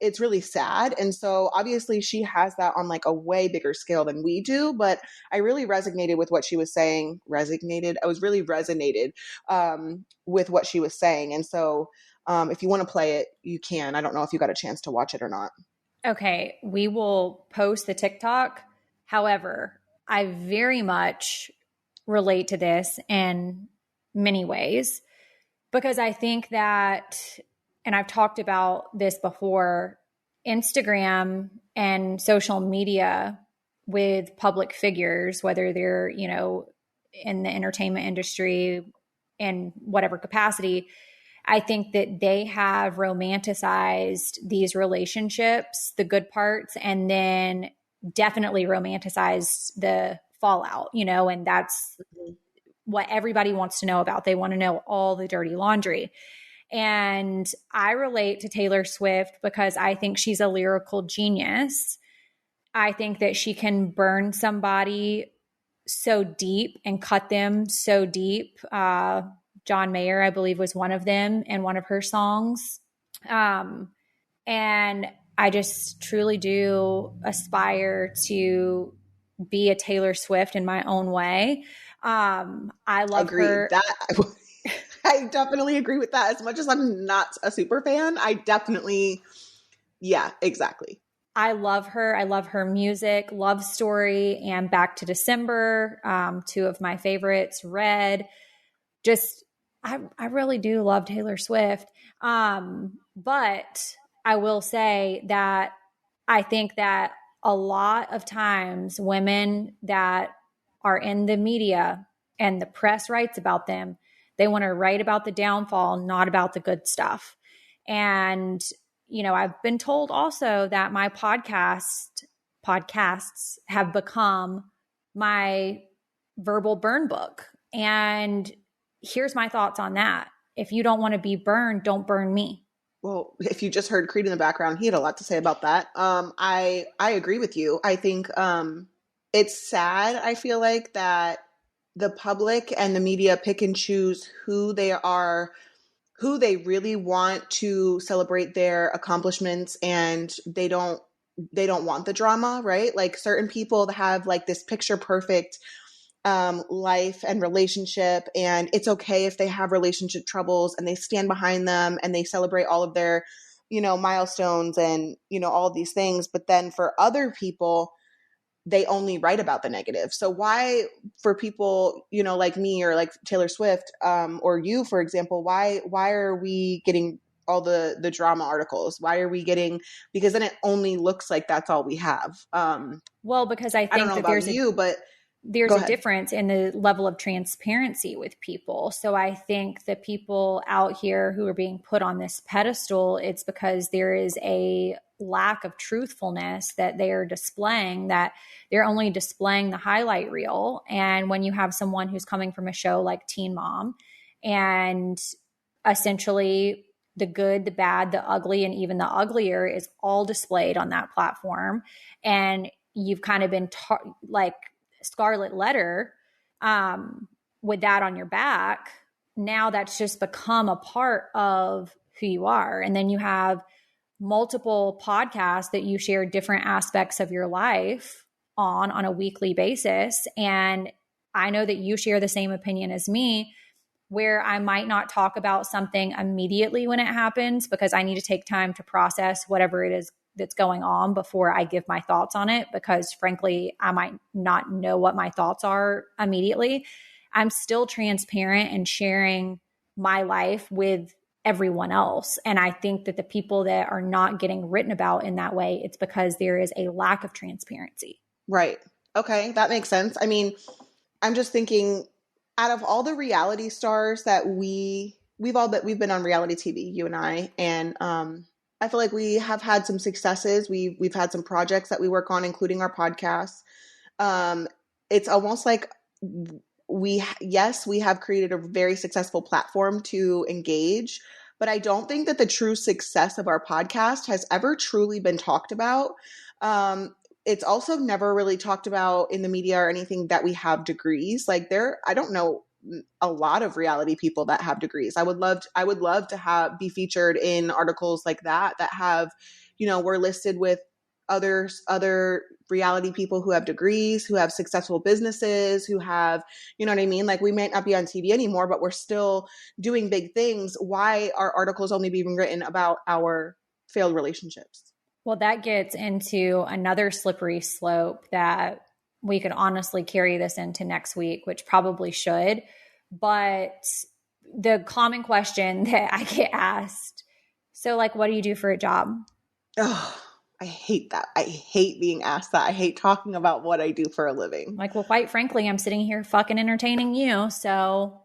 it's really sad. And so obviously she has that on like a way bigger scale than we do, but I really resonated with what she was saying. I was really resonated with what she was saying. And so if you want to play it, you can. I don't know if you got a chance to watch it or not. Okay, we will post the TikTok. However, I very much relate to this in many ways because I think that, and I've talked about this before, Instagram and social media with public figures, whether they're, in the entertainment industry in whatever capacity, I think that they have romanticized these relationships, the good parts, and then definitely romanticized the fallout, and that's what everybody wants to know about. They want to know all the dirty laundry. And I relate to Taylor Swift because I think she's a lyrical genius. I think that she can burn somebody so deep and cut them so deep. John Mayer, I believe, was one of them in one of her songs. And I just truly do aspire to be a Taylor Swift in my own way. I love her. I definitely agree with that. As much as I'm not a super fan, yeah, exactly. I love her. I love her music, Love Story and Back to December, two of my favorites, Red. I really do love Taylor Swift. But I will say that I think that a lot of times women that are in the media and the press writes about them, they want to write about the downfall, not about the good stuff. And, I've been told also that my podcasts have become my verbal burn book. And here's my thoughts on that. If you don't want to be burned, don't burn me. Well, if you just heard Creed in the background, he had a lot to say about that. I agree with you. I think it's sad, I feel like, that the public and the media pick and choose who they really want to celebrate their accomplishments, and they don't want the drama, right? Like certain people have like this picture perfect life and relationship, and it's okay if they have relationship troubles, and they stand behind them and they celebrate all of their, milestones and, all of these things. But then for other people, they only write about the negative. So why, for people, like me or like Taylor Swift, or you, for example, why are we getting all the drama articles? Why are we getting, because then it only looks like that's all we have. Well, because I think that there's a difference in the level of transparency with people. So I think the people out here who are being put on this pedestal, it's because there is a lack of truthfulness that they are displaying, that they're only displaying the highlight reel. And when you have someone who's coming from a show like Teen Mom, and essentially the good, the bad, the ugly, and even the uglier is all displayed on that platform, and you've kind of been like scarlet letter with that on your back, now that's just become a part of who you are. And then you have multiple podcasts that you share different aspects of your life on a weekly basis. And I know that you share the same opinion as me, where I might not talk about something immediately when it happens because I need to take time to process whatever it is that's going on before I give my thoughts on it, because frankly, I might not know what my thoughts are immediately. I'm still transparent and sharing my life with everyone else. And I think that the people that are not getting written about in that way, it's because there is a lack of transparency. Right. Okay. That makes sense. I mean, I'm just thinking, out of all the reality stars that we've been on reality TV, you and I, and I feel like we have had some successes. We've had some projects that we work on, including our podcast. It's almost like we have created a very successful platform to engage, but I don't think that the true success of our podcast has ever truly been talked about. It's also never really talked about in the media or anything that we have degrees. Like I don't know a lot of reality people that have degrees. I would love to be featured in articles like that have, we're listed with other reality people who have degrees, who have successful businesses, who have, you know what I mean? Like, we might not be on TV anymore, but we're still doing big things. Why are articles only being written about our failed relationships? Well, that gets into another slippery slope that we could honestly carry this into next week, which probably should. But the common question that I get asked, so like, what do you do for a job? Oh, I hate that. I hate being asked that. I hate talking about what I do for a living. Like, well, quite frankly, I'm sitting here fucking entertaining you. So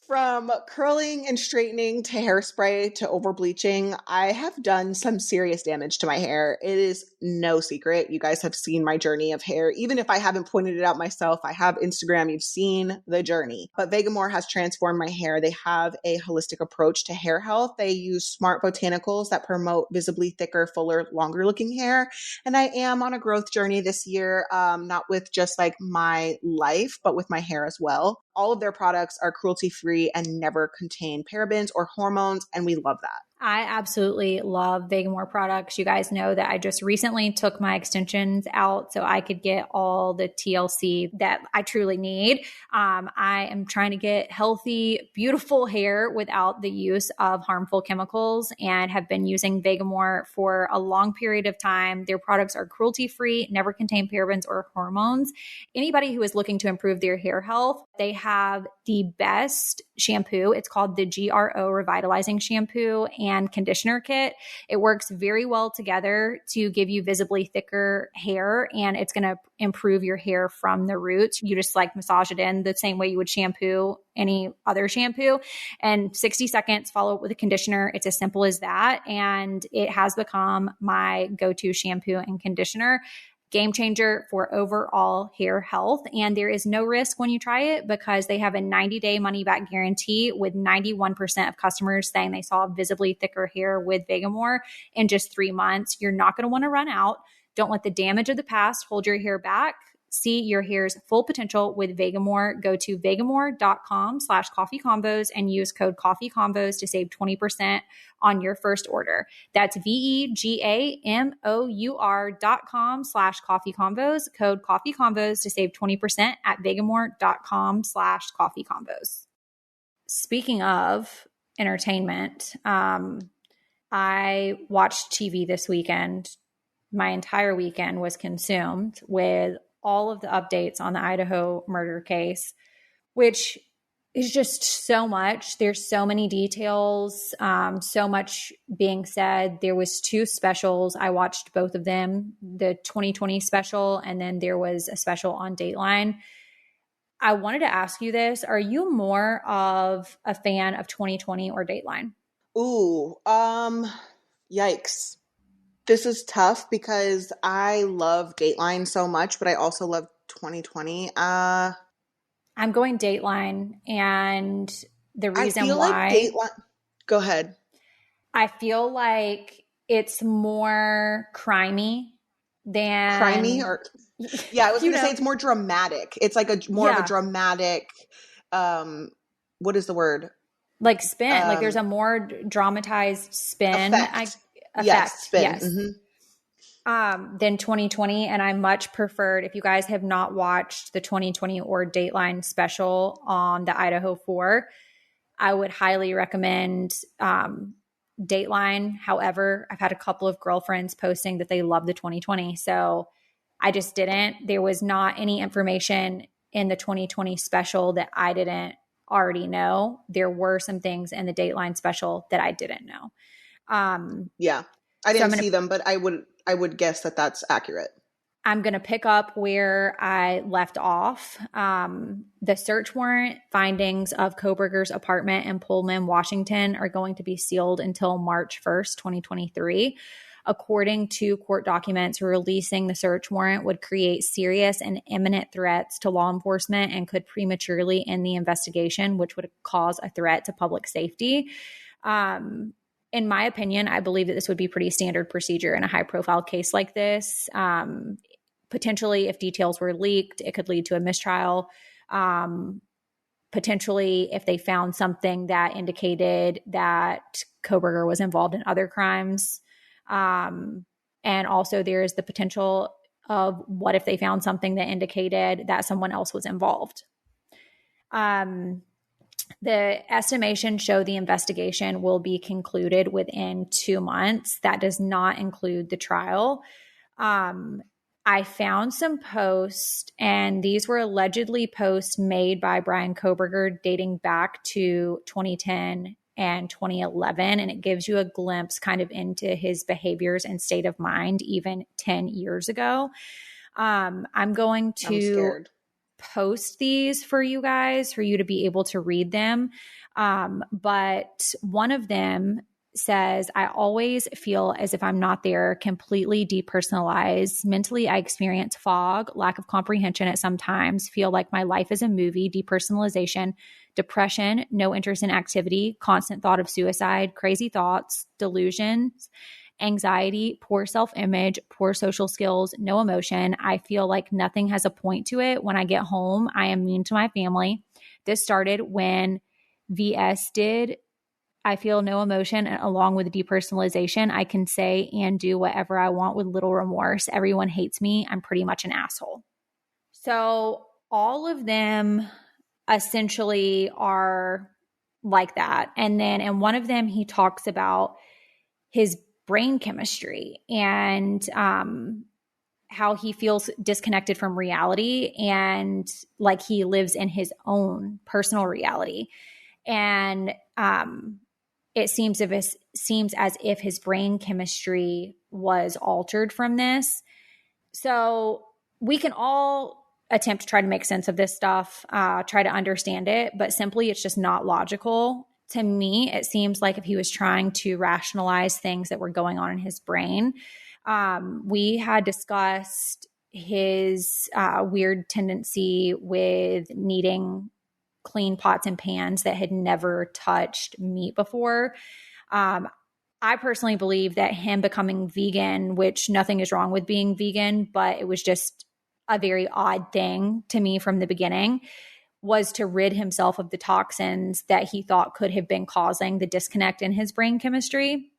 From curling and straightening to hairspray to over bleaching, I have done some serious damage to my hair. It is no secret. You guys have seen my journey of hair. Even if I haven't pointed it out myself, I have Instagram. You've seen the journey. But Vegamore has transformed my hair. They have a holistic approach to hair health. They use smart botanicals that promote visibly thicker, fuller, longer looking hair. And I am on a growth journey this year, not with just like my life, but with my hair as well. All of their products are cruelty-free and never contain parabens or hormones, and we love that. I absolutely love Vegamore products. You guys know that I just recently took my extensions out so I could get all the TLC that I truly need. I am trying to get healthy, beautiful hair without the use of harmful chemicals and have been using Vegamore for a long period of time. Their products are cruelty-free, never contain parabens or hormones. Anybody who is looking to improve their hair health, they have the best shampoo. It's called the GRO Revitalizing Shampoo and Conditioner Kit. It works very well together to give you visibly thicker hair, and it's going to improve your hair from the roots. You just like massage it in the same way you would shampoo any other shampoo, and 60 seconds, follow up with a conditioner. It's as simple as that. And it has become my go-to shampoo and conditioner. Game changer for overall hair health. And there is no risk when you try it because they have a 90-day money-back guarantee with 91% of customers saying they saw visibly thicker hair with Vegamore in just 3 months. You're not going to want to run out. Don't let the damage of the past hold your hair back. See your hair's full potential with Vegamore. Go to vegamore.com/coffeecombos and use code coffeecombos to save 20% on your first order. That's vegamor.com/coffeecombos, code coffeecombos to save 20% at vegamore.com/coffeecombos. Speaking of entertainment, I watched TV this weekend. My entire weekend was consumed with all of the updates on the Idaho murder case, which is just so much. There's so many details, so much being said. There was 2 specials. I watched both of them, the 2020 special, and then there was a special on Dateline. I wanted to ask you this. Are you more of a fan of 2020 or Dateline? Ooh, yikes. This is tough because I love Dateline so much, but I also love 2020. I'm going Dateline, and the reason I feel why like Dateline. Go ahead. I feel like it's more crimey than or yeah, I was going to say it's more dramatic. It's like more of a dramatic. What is the word? Like spin. Like there's a more dramatized spin. Effect. Yes, spin. Yes. Than 2020. And I much preferred, if you guys have not watched the 2020 or Dateline special on the Idaho 4, I would highly recommend Dateline. However, I've had a couple of girlfriends posting that they love the 2020. So I just didn't. There was not any information in the 2020 special that I didn't already know. There were some things in the Dateline special that I didn't know. Yeah, I didn't see them, but I would guess that that's accurate. I'm going to pick up where I left off. The search warrant findings of Koberger's apartment in Pullman, Washington are going to be sealed until March 1st, 2023. According to court documents, releasing the search warrant would create serious and imminent threats to law enforcement and could prematurely end the investigation, which would cause a threat to public safety. In my opinion, I believe that this would be pretty standard procedure in a high-profile case like this. Potentially, if details were leaked, it could lead to a mistrial. Potentially, if they found something that indicated that Koberger was involved in other crimes. And also there is the potential of what if they found something that indicated that someone else was involved. The estimation show the investigation will be concluded within 2 months. That does not include the trial. I found some posts, and these were allegedly posts made by Bryan Kohberger dating back to 2010 and 2011, and it gives you a glimpse kind of into his behaviors and state of mind even 10 years ago. I'm going to post these for you guys for you to be able to read them. But one of them says, I always feel as if I'm not there, completely depersonalized. Mentally, I experience fog, lack of comprehension at some times, feel like my life is a movie, depersonalization, depression, no interest in activity, constant thought of suicide, crazy thoughts, delusions, anxiety, poor self-image, poor social skills, no emotion. I feel like nothing has a point to it. When I get home, I am mean to my family. This started when VS did. I feel no emotion, and along with depersonalization, I can say and do whatever I want with little remorse. Everyone hates me. I'm pretty much an asshole. So all of them essentially are like that. And then in one of them, he talks about his brain chemistry and how he feels disconnected from reality and like he lives in his own personal reality. And it seems as if his brain chemistry was altered from this. So we can all attempt to try to make sense of this stuff, try to understand it, but simply it's just not logical. To me, it seems like if he was trying to rationalize things that were going on in his brain. We had discussed his weird tendency with needing clean pots and pans that had never touched meat before. I personally believe that him becoming vegan, which nothing is wrong with being vegan, but it was just a very odd thing to me from the beginning, was to rid himself of the toxins that he thought could have been causing the disconnect in his brain chemistry.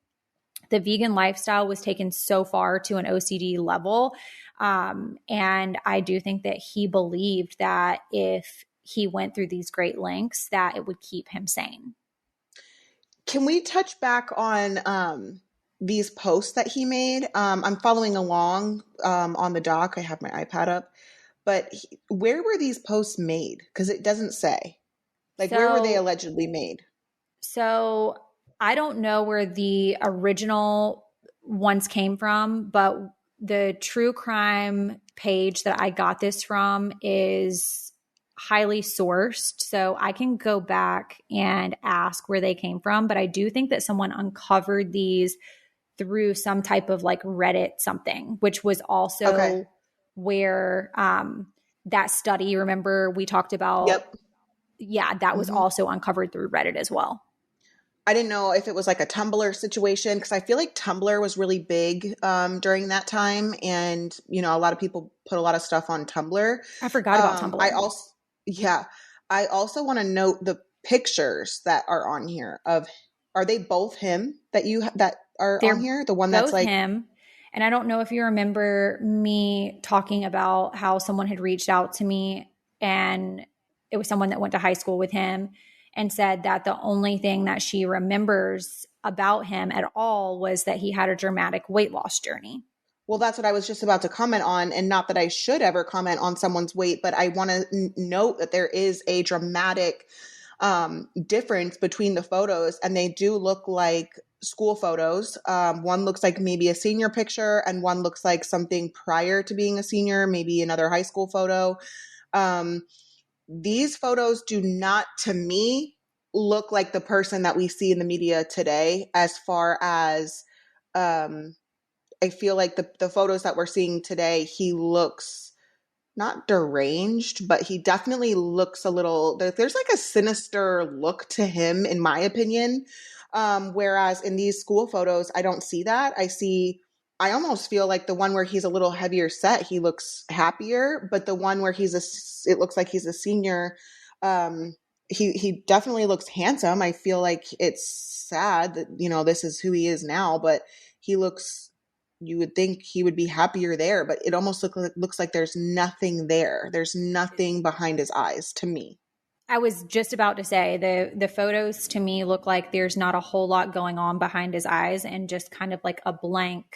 The vegan lifestyle was taken so far to an OCD level. And I do think that he believed that if he went through these great lengths, that it would keep him sane. Can we touch back on these posts that he made? I'm following along on the doc. I have my iPad up. But where were these posts made? Because it doesn't say. Where were they allegedly made? So I don't know where the original ones came from, but the true crime page that I got this from is highly sourced. So I can go back and ask where they came from, but I do think that someone uncovered these through some type of Reddit something, which was also where that study, remember we talked about? Yep. Yeah, that was also uncovered through Reddit as well. I didn't know if it was like a Tumblr situation, because I feel like Tumblr was really big during that time. And, a lot of people put a lot of stuff on Tumblr. I forgot about Tumblr. I also want to note the pictures that are on here are they both him that are on here? The one that's him. And I don't know if you remember me talking about how someone had reached out to me, and it was someone that went to high school with him, and said that the only thing that she remembers about him at all was that he had a dramatic weight loss journey. Well, that's what I was just about to comment on, and not that I should ever comment on someone's weight, but I want to note that there is a dramatic difference between the photos, and they do look like school photos. One looks like maybe a senior picture, and one looks like something prior to being a senior, maybe another high school photo. These photos do not, to me, look like the person that we see in the media today, as far as I feel like the photos that we're seeing today, he looks not deranged, but he definitely looks a little, there's like a sinister look to him, in my opinion. Whereas in these school photos, I don't see that. I see I almost feel like the one where he's a little heavier set, he looks happier, but the one where it looks like he's a senior, he definitely looks handsome. I feel like it's sad that, you know, this is who he is now, but he looks, you would think he would be happier there, but it almost looks like there's nothing there. There's nothing behind his eyes to me. I was just about to say the photos to me look like there's not a whole lot going on behind his eyes and just kind of like a blank,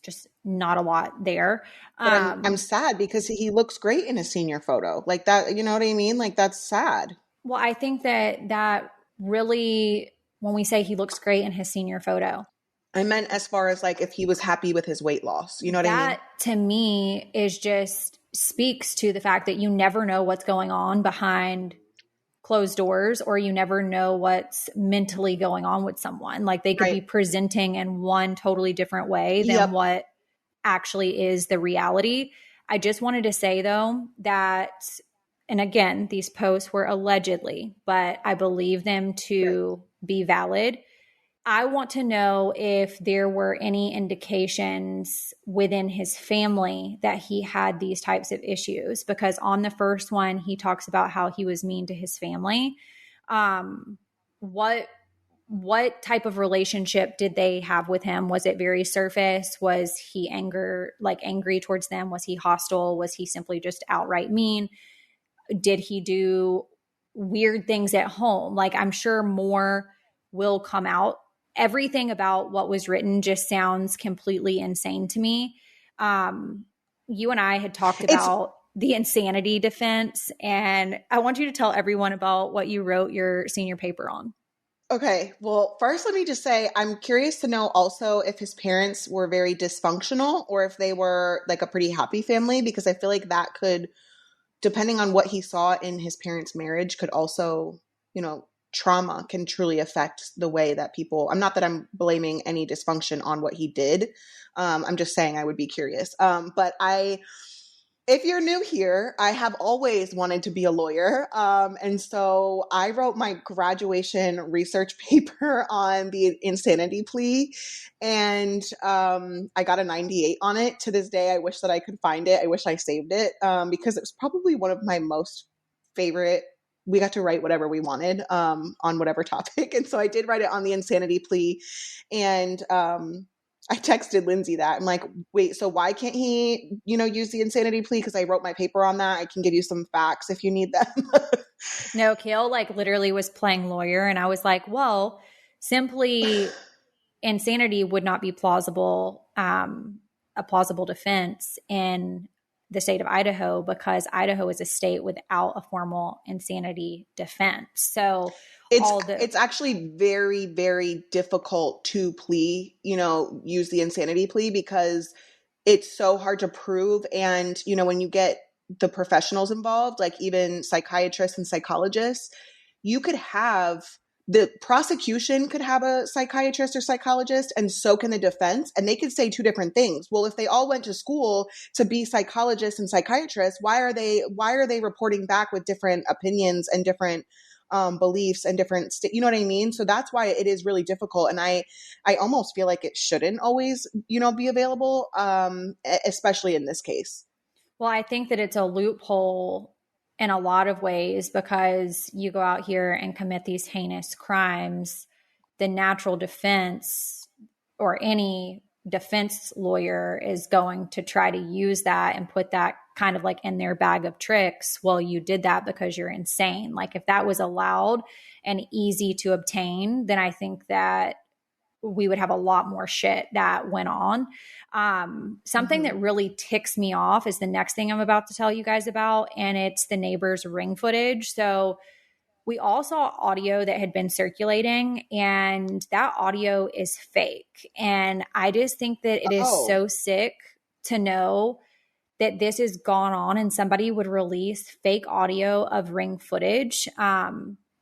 just not a lot there. But I'm sad because he looks great in a senior photo like that. You know what I mean? Like, that's sad. Well, I think that really, when we say he looks great in his senior photo, I meant as far as like if he was happy with his weight loss. You know what I mean? That to me is just speaks to the fact that you never know what's going on behind closed doors, or you never know what's mentally going on with someone. Like, they could be presenting in one totally different way than what actually is the reality. I just wanted to say though that, and again, these posts were allegedly, but I believe them to be valid. I want to know if there were any indications within his family that he had these types of issues, because on the first one, he talks about how he was mean to his family. What type of relationship did they have with him? Was it very surface? Was he angry towards them? Was he hostile? Was he simply just outright mean? Did he do weird things at home? Like, I'm sure more will come out. Everything about what was written just sounds completely insane to me. You and I had talked about the insanity defense, and I want you to tell everyone about what you wrote your senior paper on. Okay. Well, first, let me just say, I'm curious to know also if his parents were very dysfunctional or if they were like a pretty happy family, because I feel like that could, depending on what he saw in his parents' marriage, could also, you know, trauma can truly affect the way that people, I'm not that I'm blaming any dysfunction on what he did. I'm just saying I would be curious. But if you're new here, I have always wanted to be a lawyer. And so I wrote my graduation research paper on the insanity plea, and I got a 98 on it. To this day, I wish that I could find it. I wish I saved it because it was probably one of my most favorite. We got to write whatever we wanted on whatever topic. And so I did write it on the insanity plea. And I texted Lindsie that. I'm like, wait, so why can't he, you know, use the insanity plea? Because I wrote my paper on that. I can give you some facts if you need them. No, Kail like literally was playing lawyer. And I was like, well, simply insanity would not be plausible, a plausible defense in the state of Idaho, because Idaho is a state without a formal insanity defense. So it's actually very, very difficult to plea, you know, use the insanity plea, because it's so hard to prove. And, you know, when you get the professionals involved, like even psychiatrists and psychologists, you could have the prosecution could have a psychiatrist or psychologist, and so can the defense, and they could say two different things. Well, if they all went to school to be psychologists and psychiatrists, why are they reporting back with different opinions and different beliefs and different, you know what I mean? So that's why it is really difficult. And I almost feel like it shouldn't always, you know, be available, especially in this case. Well, I think that it's a loophole in a lot of ways, because you go out here and commit these heinous crimes, the natural defense, or any defense lawyer, is going to try to use that and put that kind of like in their bag of tricks. Well, you did that because you're insane. Like, if that was allowed and easy to obtain, then I think that we would have a lot more shit that went on. Something that really ticks me off is the next thing I'm about to tell you guys about, and it's the neighbor's ring footage. So we all saw audio that had been circulating, and that audio is fake. And I just think that it is so sick to know that this has gone on and somebody would release fake audio of ring footage.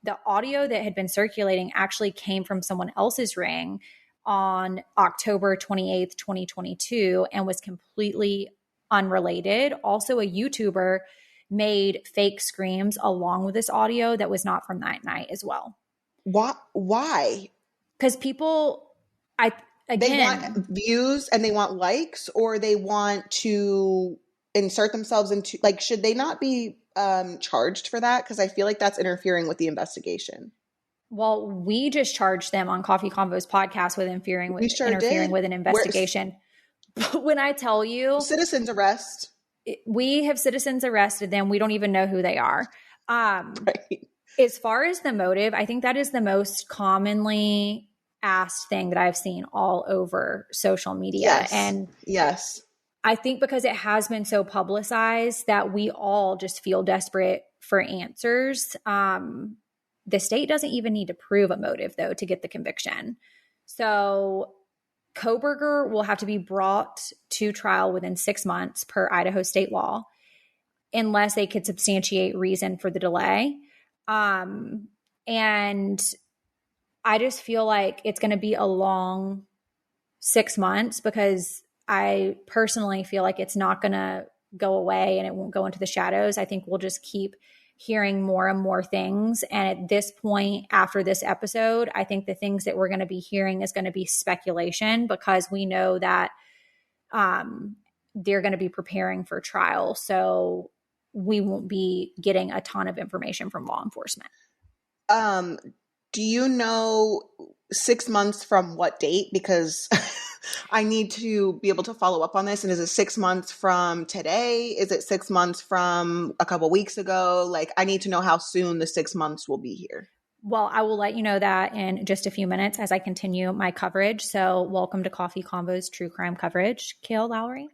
The audio that had been circulating actually came from someone else's ring on October 28th, 2022, and was completely unrelated. Also, a YouTuber made fake screams along with this audio that was not from that night as well. Why? Because people, They again, want views and they want likes, or they want to insert themselves into, like, should they not be charged for that? Because I feel like that's interfering with the investigation. well, we just charged them on Coffee Convos podcast with We sure interfering did. with an investigation. But when I tell you, Citizens arrest. we have citizens arrested them. We don't even know who they are. Right. As far as the motive, I think that is the most commonly asked thing that I've seen all over social media. Yes. And yes. I think because it has been so publicized that we all just feel desperate for answers. The state doesn't even need to prove a motive, though, to get the conviction. So Koberger will have to be brought to trial within 6 months per Idaho state law, unless they could substantiate reason for the delay. And I just feel like it's going to be a long 6 months, because I personally feel like it's not going to go away and it won't go into the shadows. I think we'll just keep hearing more and more things. And at this point, after this episode, I think the things that we're going to be hearing is going to be speculation, because we know that they're going to be preparing for trial. So we won't be getting a ton of information from law enforcement. Do you know 6 months from what date? Because I need to be able to follow up on this. And is it 6 months from today? Is it 6 months from a couple weeks ago? Like, I need to know how soon the 6 months will be here. Well, I will let you know that in just a few minutes as I continue my coverage. So welcome to Coffee Convo's true crime coverage. Kail, Lowry.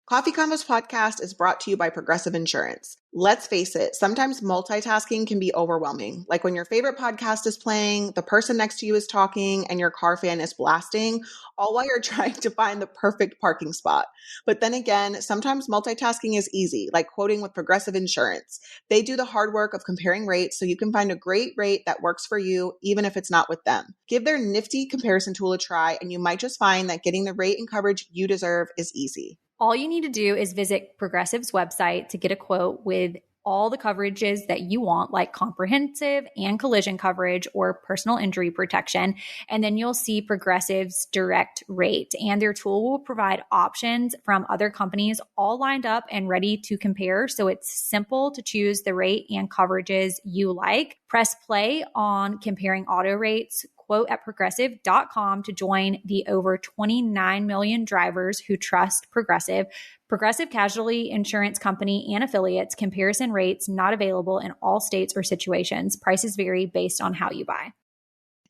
Coffee Convos podcast is brought to you by Progressive Insurance. Let's face it, sometimes multitasking can be overwhelming. Like when your favorite podcast is playing, the person next to you is talking, and your car fan is blasting, all while you're trying to find the perfect parking spot. But then again, sometimes multitasking is easy, like quoting with Progressive Insurance. They do the hard work of comparing rates so you can find a great rate that works for you, even if it's not with them. Give their nifty comparison tool a try, and you might just find that getting the rate and coverage you deserve is easy. All you need to do is visit Progressive's website to get a quote with all the coverages that you want, like comprehensive and collision coverage or personal injury protection. And then you'll see Progressive's direct rate. And their tool will provide options from other companies all lined up and ready to compare. So it's simple to choose the rate and coverages you like. Press play on comparing auto rates. Quote at progressive.com to join the over 29 million drivers who trust Progressive. Progressive Casualty Insurance Company and affiliates. Comparison rates not available in all states or situations. Prices vary based on how you buy.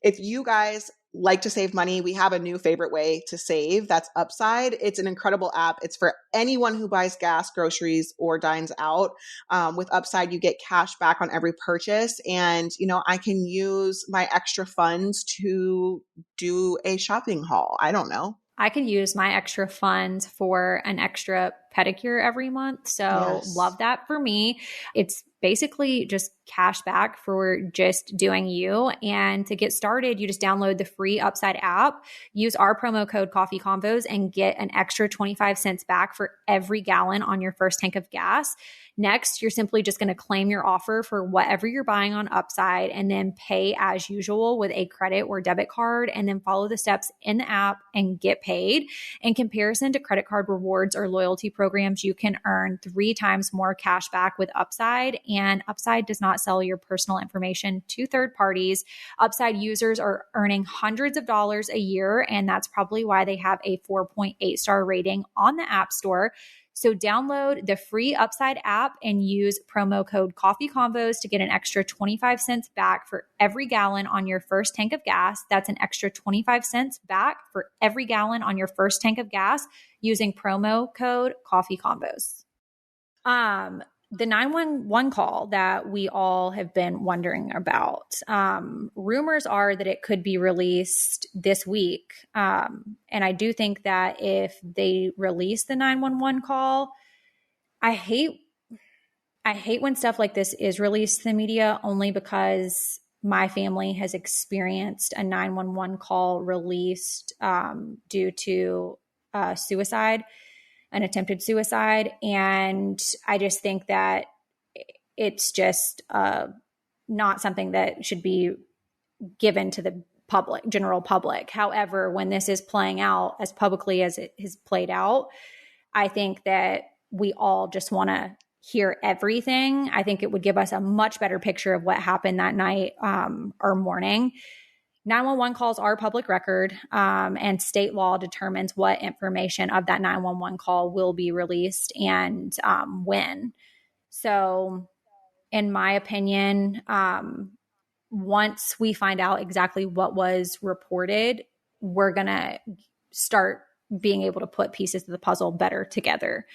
If you guys like to save money, we have a new favorite way to save. That's Upside. It's an incredible app. It's for anyone who buys gas, groceries, or dines out. With Upside, you get cash back on every purchase. And, I can use my extra funds to do a shopping haul. I don't know. I could use my extra funds for an extra pedicure every month. So Yes. Love that for me. It's basically just cash back for just doing you. And to get started, you just download the free Upside app, use our promo code Coffee Convos, and get an extra 25 cents back for every gallon on your first tank of gas. Next, you're simply just going to claim your offer for whatever you're buying on Upside and then pay as usual with a credit or debit card, and then follow the steps in the app and get paid. In comparison to credit card rewards or loyalty programs, you can earn 3 times more cash back with Upside, and Upside does not sell your personal information to third parties. Upside users are earning hundreds of dollars a year, and that's probably why they have a 4.8 star rating on the App Store. So download the free Upside app and use promo code Coffee Convos to get an extra 25 cents back for every gallon on your first tank of gas. That's an extra 25 cents back for every gallon on your first tank of gas using promo code Coffee Convos. The 911 call that we all have been wondering about. Rumors are that it could be released this week. And I do think that if they release the 911 call, I hate when stuff like this is released to the media, only because my family has experienced a 911 call released due to suicide. An attempted suicide. And I just think that it's just not something that should be given to the general public. However, when this is playing out as publicly as it has played out, I think that we all just want to hear everything. I think it would give us a much better picture of what happened that night or morning. 911 calls are public record, and state law determines what information of that 911 call will be released and when. So in my opinion, once we find out exactly what was reported, we're going to start being able to put pieces of the puzzle better together.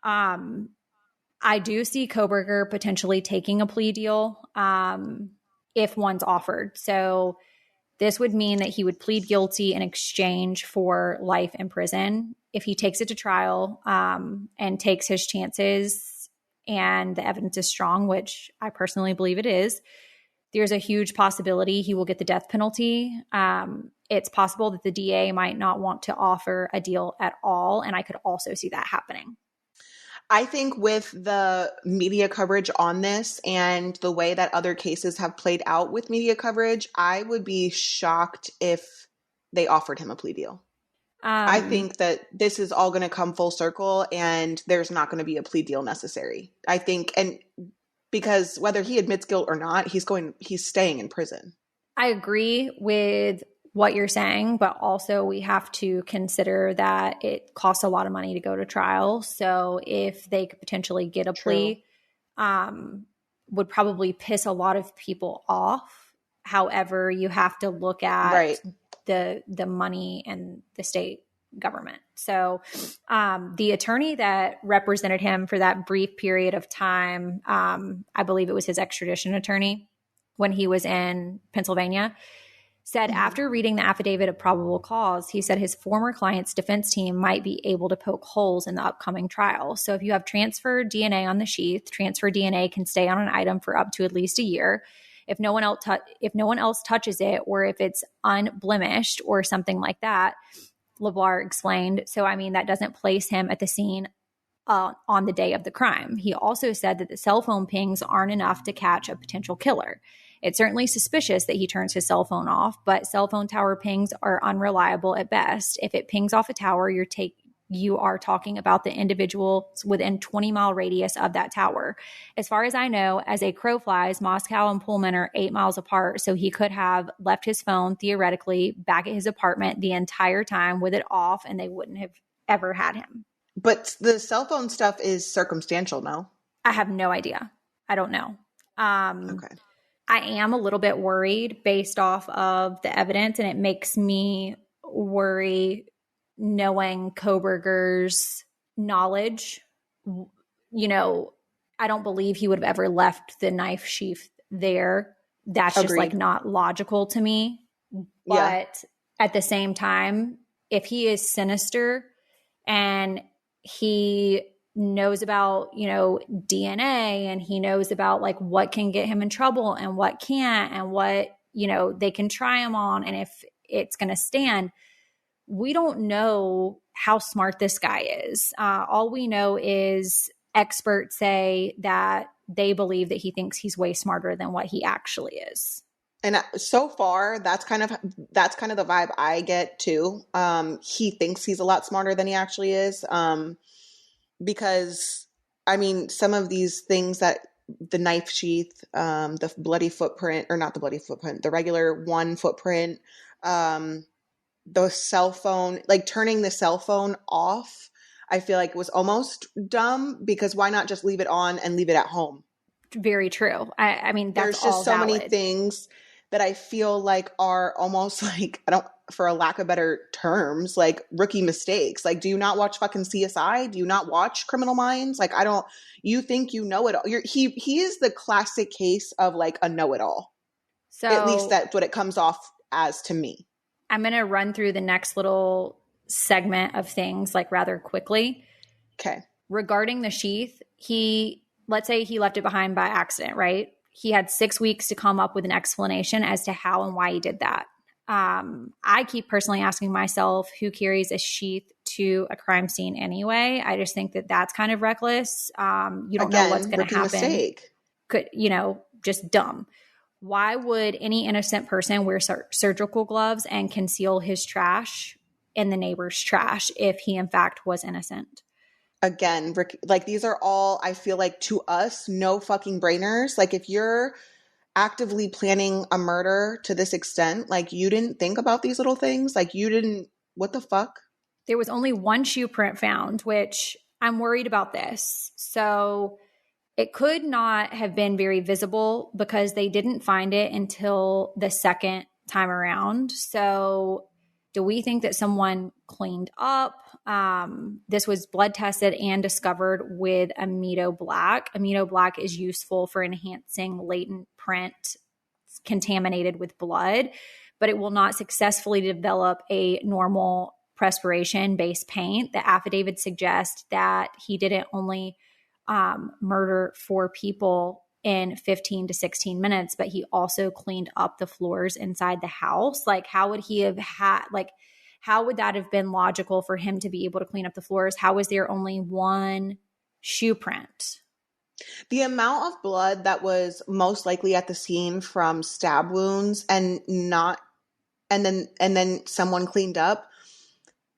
I do see Kohberger potentially taking a plea deal if one's offered. So this would mean that he would plead guilty in exchange for life in prison. If he takes it to trial and takes his chances and the evidence is strong, which I personally believe it is, there's a huge possibility he will get the death penalty. It's possible that the DA might not want to offer a deal at all, and I could also see that happening. I think with the media coverage on this and the way that other cases have played out with media coverage, I would be shocked if they offered him a plea deal. I think that this is all going to come full circle and there's not going to be a plea deal necessary. I think, and because whether he admits guilt or not, he's staying in prison. I agree with what you're saying, but also we have to consider that it costs a lot of money to go to trial. So if they could potentially get a plea, would probably piss a lot of people off. However, you have to look at the money and the state government. So the attorney that represented him for that brief period of time, I believe it was his extradition attorney when he was in Pennsylvania, said after reading the affidavit of probable cause, he said his former client's defense team might be able to poke holes in the upcoming trial. So if you have transferred DNA on the sheath, transfer DNA can stay on an item for up to at least a year. If no one else touches it, or if it's unblemished or something like that, LeVar explained. So, I mean, that doesn't place him at the scene on the day of the crime. He also said that the cell phone pings aren't enough to catch a potential killer. It's certainly suspicious that he turns his cell phone off, but cell phone tower pings are unreliable at best. If it pings off a tower, you are talking about the individuals within 20-mile radius of that tower. As far as I know, as a crow flies, Moscow and Pullman are 8 miles apart, so he could have left his phone, theoretically, back at his apartment the entire time with it off, and they wouldn't have ever had him. But the cell phone stuff is circumstantial, no? I have no idea. I don't know. Okay. I am a little bit worried based off of the evidence, and it makes me worry knowing Kohberger's knowledge. You know, I don't believe he would have ever left the knife sheath there. That's just like not logical to me. But at the same time, if he is sinister and he knows about, DNA, and he knows about like what can get him in trouble and what can't, and what, they can try him on, and if it's going to stand, we don't know how smart this guy is. All we know is experts say that they believe that he thinks he's way smarter than what he actually is. And so far, that's kind of the vibe I get too. He thinks he's a lot smarter than he actually is. Because, I mean, some of these things that the knife sheath, the bloody footprint, or not the bloody footprint, the regular one footprint, the cell phone, like turning the cell phone off, I feel like was almost dumb, because why not just leave it on and leave it at home? Very true. I mean, that's there's just all so valid. many things that I feel like are almost like, for a lack of better terms, like rookie mistakes. Like, do you not watch fucking CSI? Do you not watch Criminal Minds? Like, you think you know it all. He is the classic case of like a know-it-all. So at least that's what it comes off as to me. I'm going to run through the next little segment of things like rather quickly. Okay. Regarding the sheath, let's say he left it behind by accident, right? He had 6 weeks to come up with an explanation as to how and why he did that. I keep personally asking myself, who carries a sheath to a crime scene anyway? I just think that that's kind of reckless. You don't know what's going to happen. Mistake. Just dumb. why would any innocent person wear surgical gloves and conceal his trash in the neighbor's trash if he in fact was innocent? Again, Rick, like these are all, I feel like to us, no fucking brainers. Like if you're actively planning a murder to this extent, like you didn't think about these little things. Like you didn't, what the fuck? There was only one shoe print found, which I'm worried about this. So it could not have been very visible because they didn't find it until the second time around. So do we think that someone cleaned up? This was blood tested and discovered with amido black. Amido black is useful for enhancing latent print contaminated with blood, but it will not successfully develop a normal perspiration-based paint. The affidavit suggests that he didn't only murder 4 people in 15 to 16 minutes, but he also cleaned up the floors inside the house. Like, how would he have how would that have been logical for him to be able to clean up the floors? How was there only one shoe print? The amount of blood that was most likely at the scene from stab wounds and then someone cleaned up.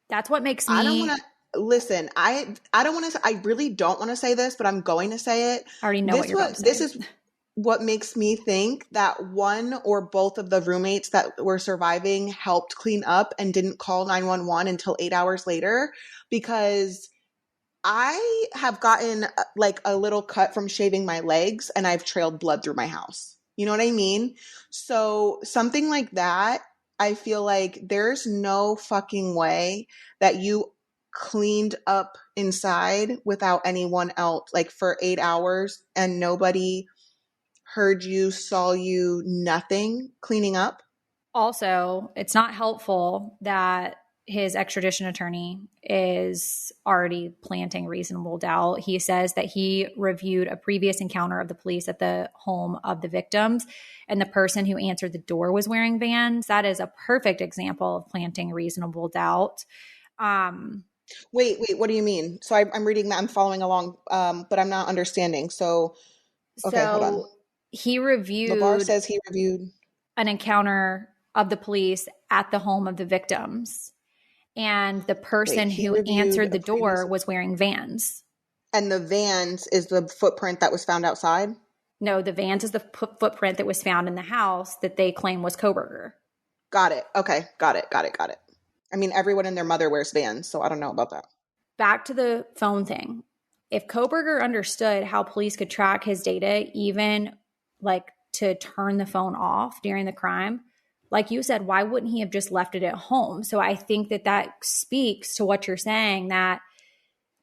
That's what makes me. I don't want to listen. I don't want to. I really don't want to say this, but I'm going to say it. I already know what you're going to say. This is what makes me think that one or both of the roommates that were surviving helped clean up and didn't call 911 until 8 hours later, because I have gotten like a little cut from shaving my legs and I've trailed blood through my house. You know what I mean? So something like that, I feel like there's no fucking way that you cleaned up inside without anyone else, like for 8 hours and nobody heard you, saw you, nothing cleaning up. Also, it's not helpful that his extradition attorney is already planting reasonable doubt. He says that he reviewed a previous encounter of the police at the home of the victims, and the person who answered the door was wearing Vans. That is a perfect example of planting reasonable doubt. Wait, what do you mean? So I'm reading that, I'm following along, but I'm not understanding. So, okay, hold on. He reviewed. LeVar says he reviewed an encounter of the police at the home of the victims. And the person who answered the door was wearing Vans. And the Vans is the footprint that was found outside? No, the Vans is the footprint that was found in the house that they claim was Kohberger. Got it. Okay. Got it. I mean, everyone and their mother wears Vans, so I don't know about that. Back to the phone thing. If Kohberger understood how police could track his data, even like to turn the phone off during the crime, like you said, why wouldn't he have just left it at home? So I think that speaks to what you're saying, that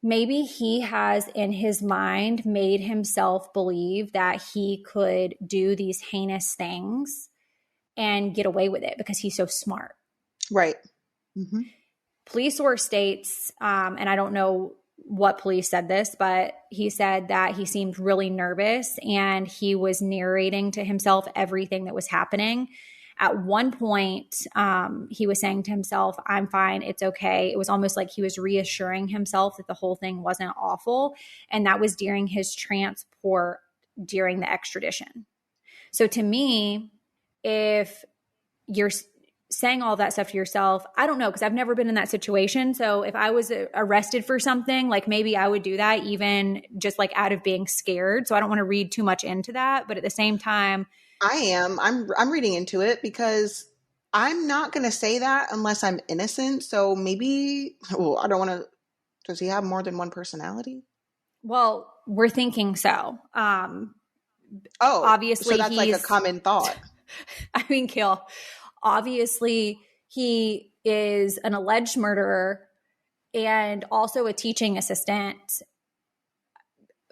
maybe he has in his mind made himself believe that he could do these heinous things and get away with it because he's so smart. Right. Mm-hmm. Police source states, and I don't know what police said this, but he said that he seemed really nervous and he was narrating to himself everything that was happening. At one point, he was saying to himself, I'm fine, it's okay. It was almost like he was reassuring himself that the whole thing wasn't awful. And that was during his transport during the extradition. So to me, if you're saying all that stuff to yourself, I don't know, because I've never been in that situation. So if I was arrested for something, like maybe I would do that even just like out of being scared. So I don't want to read too much into that. But at the same time, I'm reading into it because I'm not going to say that unless I'm innocent. So maybe, I don't want to, does he have more than one personality? Well, we're thinking so. Obviously so that's like a common thought. I mean, Kail, obviously he is an alleged murderer and also a teaching assistant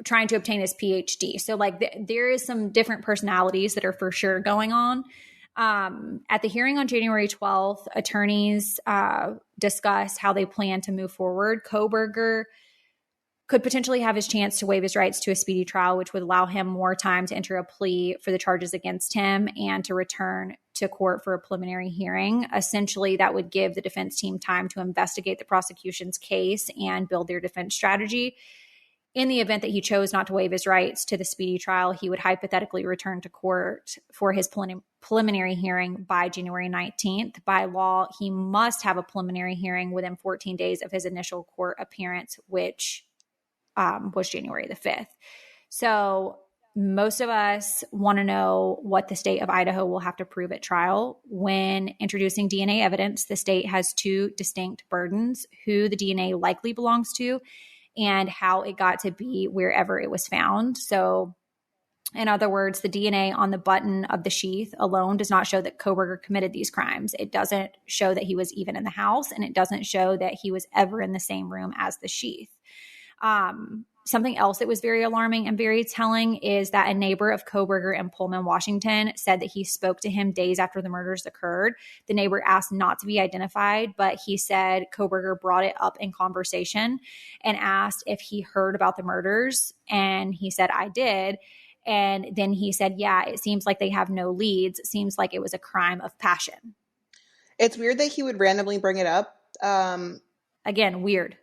trying to obtain his PhD. So like there is some different personalities that are for sure going on. At the hearing on January 12th, attorneys discussed how they plan to move forward. Kohberger could potentially have his chance to waive his rights to a speedy trial, which would allow him more time to enter a plea for the charges against him and to return to court for a preliminary hearing. Essentially, that would give the defense team time to investigate the prosecution's case and build their defense strategy. in the event that he chose not to waive his rights to the speedy trial, he would hypothetically return to court for his preliminary hearing by January 19th. By law, he must have a preliminary hearing within 14 days of his initial court appearance, which was January the 5th. So most of us want to know what the state of Idaho will have to prove at trial. When introducing DNA evidence, the state has two distinct burdens: who the DNA likely belongs to and how it got to be wherever it was found. So in other words, the DNA on the button of the sheath alone does not show that Kohberger committed these crimes. It doesn't show that he was even in the house, and it doesn't show that he was ever in the same room as the sheath. Something else that was very alarming and very telling is that a neighbor of Kohberger in Pullman, Washington, said that he spoke to him days after the murders occurred. The neighbor asked not to be identified, but he said Kohberger brought it up in conversation and asked if he heard about the murders. And he said, I did. And then he said, yeah, it seems like they have no leads. It seems like it was a crime of passion. It's weird that he would randomly bring it up. Again, weird.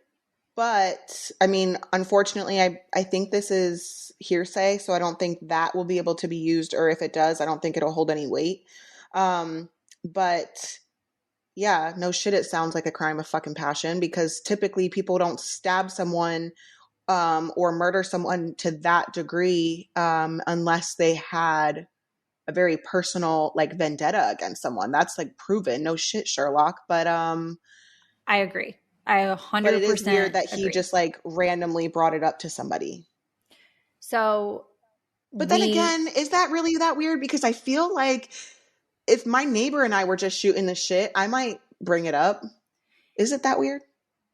But, I mean, unfortunately, I think this is hearsay, so I don't think that will be able to be used, or if it does, I don't think it'll hold any weight. But, yeah, no shit, it sounds like a crime of fucking passion, because typically people don't stab someone or murder someone to that degree unless they had a very personal, like, vendetta against someone. That's, like, proven. No shit, Sherlock. But I agree. I 100% But it is weird that he agree. just like randomly brought it up to somebody. So, but then again, is that really that weird? Because I feel like if my neighbor and I were just shooting the shit, I might bring it up. Is it that weird?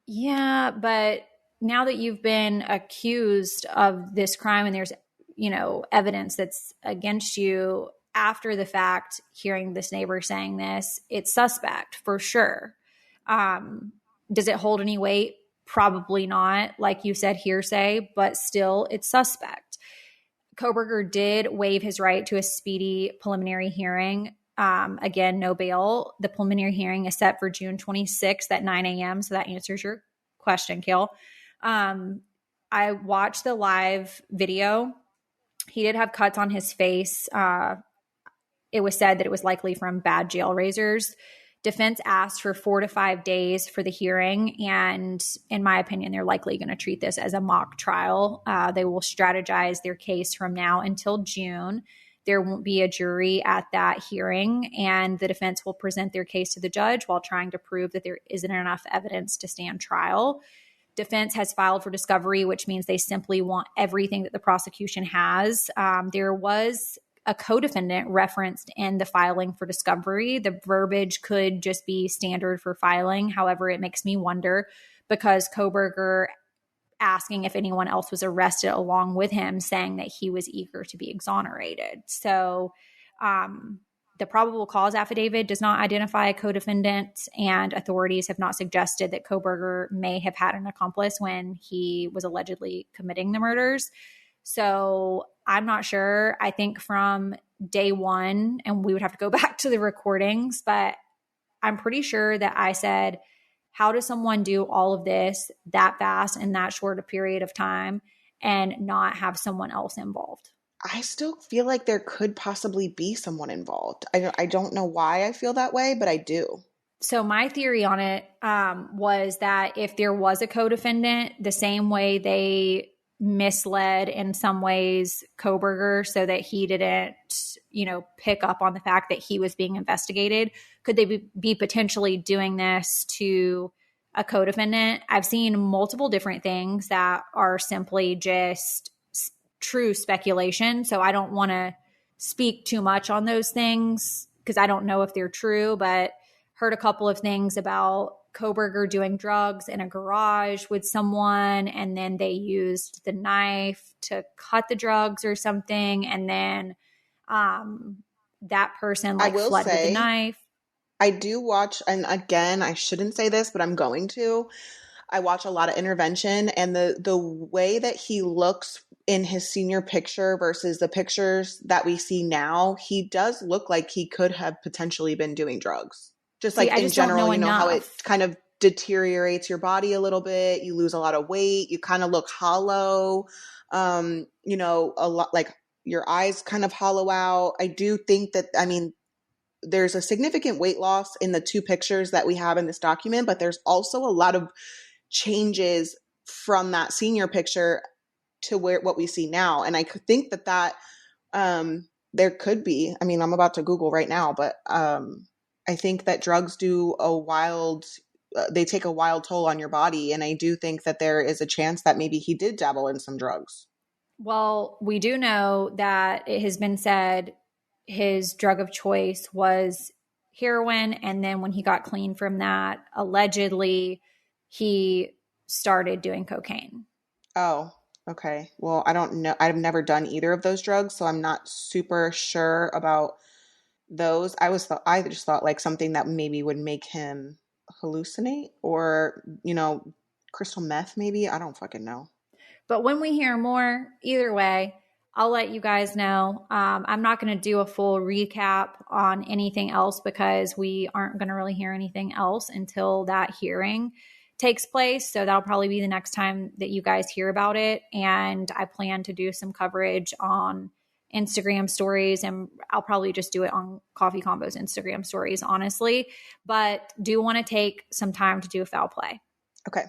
Yeah, but now that you've been accused of this crime and there's, evidence that's against you after the fact, hearing this neighbor saying this, it's suspect for sure. Does it hold any weight? Probably not. Like you said, hearsay, but still it's suspect. Kohberger did waive his right to a speedy preliminary hearing. Again, no bail. The preliminary hearing is set for June 26th at 9 a.m. So that answers your question, Kail. I watched the live video. He did have cuts on his face. It was said that it was likely from bad jail razors. Defense asked for 4 to 5 days for the hearing, and in my opinion, they're likely going to treat this as a mock trial. They will strategize their case from now until June. There won't be a jury at that hearing, and the defense will present their case to the judge while trying to prove that there isn't enough evidence to stand trial. Defense has filed for discovery, which means they simply want everything that the prosecution has. There was a co-defendant referenced in the filing for discovery. The verbiage could just be standard for filing. However, it makes me wonder because Kohberger asking if anyone else was arrested along with him, saying that he was eager to be exonerated. So the probable cause affidavit does not identify a co-defendant, and authorities have not suggested that Kohberger may have had an accomplice when he was allegedly committing the murders. So I'm not sure. I think from day one, and we would have to go back to the recordings, but I'm pretty sure that I said, how does someone do all of this that fast in that short a period of time and not have someone else involved? I still feel like there could possibly be someone involved. I don't know why I feel that way, but I do. So my theory on it was that if there was a co-defendant, the same way they misled in some ways Kohberger so that he didn't, pick up on the fact that he was being investigated, could they be potentially doing this to a co-defendant? I've seen multiple different things that are simply just true speculation. So I don't want to speak too much on those things because I don't know if they're true, but heard a couple of things about Kohberger doing drugs in a garage with someone, and then they used the knife to cut the drugs or something, and then that person fled with the knife. I do watch, and again, I shouldn't say this, but I'm going to. I watch a lot of intervention, and the way that he looks in his senior picture versus the pictures that we see now, he does look like he could have potentially been doing drugs. Just like in general, how it kind of deteriorates your body a little bit. You lose a lot of weight. You kind of look hollow. You know, a lot like your eyes kind of hollow out. I do think that, I mean, there's a significant weight loss in the 2 pictures that we have in this document, but there's also a lot of changes from that senior picture to what we see now. And I could think that there could be, I mean, I'm about to Google right now, but I think that drugs do they take a wild toll on your body. And I do think that there is a chance that maybe he did dabble in some drugs. Well, we do know that it has been said his drug of choice was heroin. And then when he got clean from that, allegedly he started doing cocaine. Oh, okay. Well, I don't know. I've never done either of those drugs, so I'm not super sure about those. I just thought like something that maybe would make him hallucinate, or, you know, crystal meth maybe. I don't fucking know. But when we hear more, either way, I'll let you guys know. I'm not going to do a full recap on anything else because we aren't going to really hear anything else until that hearing takes place. So that'll probably be the next time that you guys hear about it. And I plan to do some coverage on Instagram stories, and I'll probably just do it on Coffee Combos Instagram stories, honestly. But do want to take some time to do a foul play. Okay.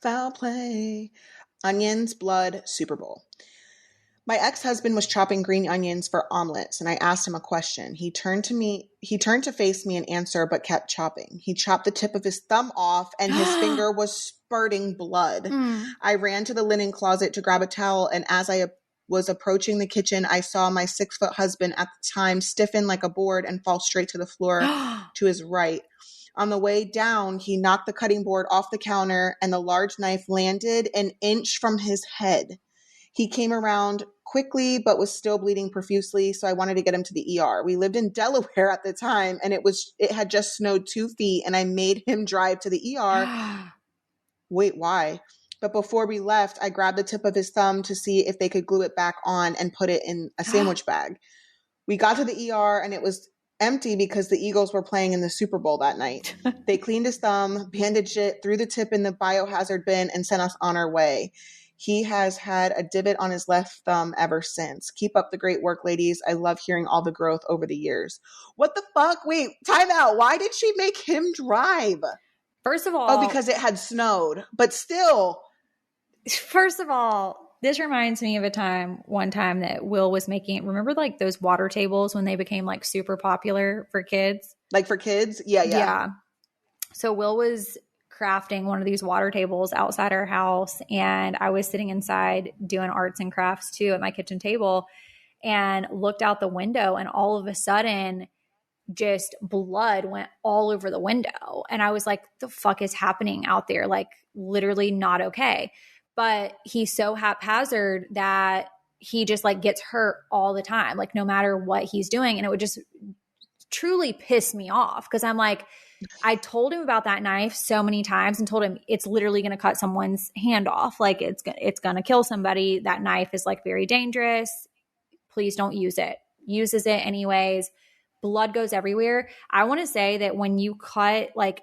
Foul play. Onions, blood, Super Bowl. My ex-husband was chopping green onions for omelets, and I asked him a question. He turned to face me and answer, but kept chopping. He chopped the tip of his thumb off, and his finger was spurting blood. I ran to the linen closet to grab a towel, and as I was approaching the kitchen, I saw my 6-foot husband at the time stiffen like a board and fall straight to the floor to his right. On the way down, he knocked the cutting board off the counter, and the large knife landed an inch from his head. He came around quickly, but was still bleeding profusely, so I wanted to get him to the ER. We lived in Delaware at the time, and it had just snowed 2 feet, and I made him drive to the ER. Wait, why? But before we left, I grabbed the tip of his thumb to see if they could glue it back on and put it in a sandwich bag. We got to the ER, and it was empty because the Eagles were playing in the Super Bowl that night. They cleaned his thumb, bandaged it, threw the tip in the biohazard bin, and sent us on our way. He has had a divot on his left thumb ever since. Keep up the great work, ladies. I love hearing all the growth over the years. What the fuck? Wait, time out. Why did she make him drive? First of all... Oh, because it had snowed. But still... First of all, this reminds me of one time that Will was making, remember like those water tables when they became like super popular for kids? Like for kids? Yeah. So Will was crafting one of these water tables outside our house, and I was sitting inside doing arts and crafts too at my kitchen table, and looked out the window, and all of a sudden just blood went all over the window. And I was like, the fuck is happening out there? Like literally not okay. But he's so haphazard that he just like gets hurt all the time, like no matter what he's doing. And it would just truly piss me off because I'm like, I told him about that knife so many times and told him it's literally going to cut someone's hand off. Like it's going to kill somebody. That knife is like very dangerous. Please don't use it. Uses it anyways. Blood goes everywhere. I want to say that when you cut like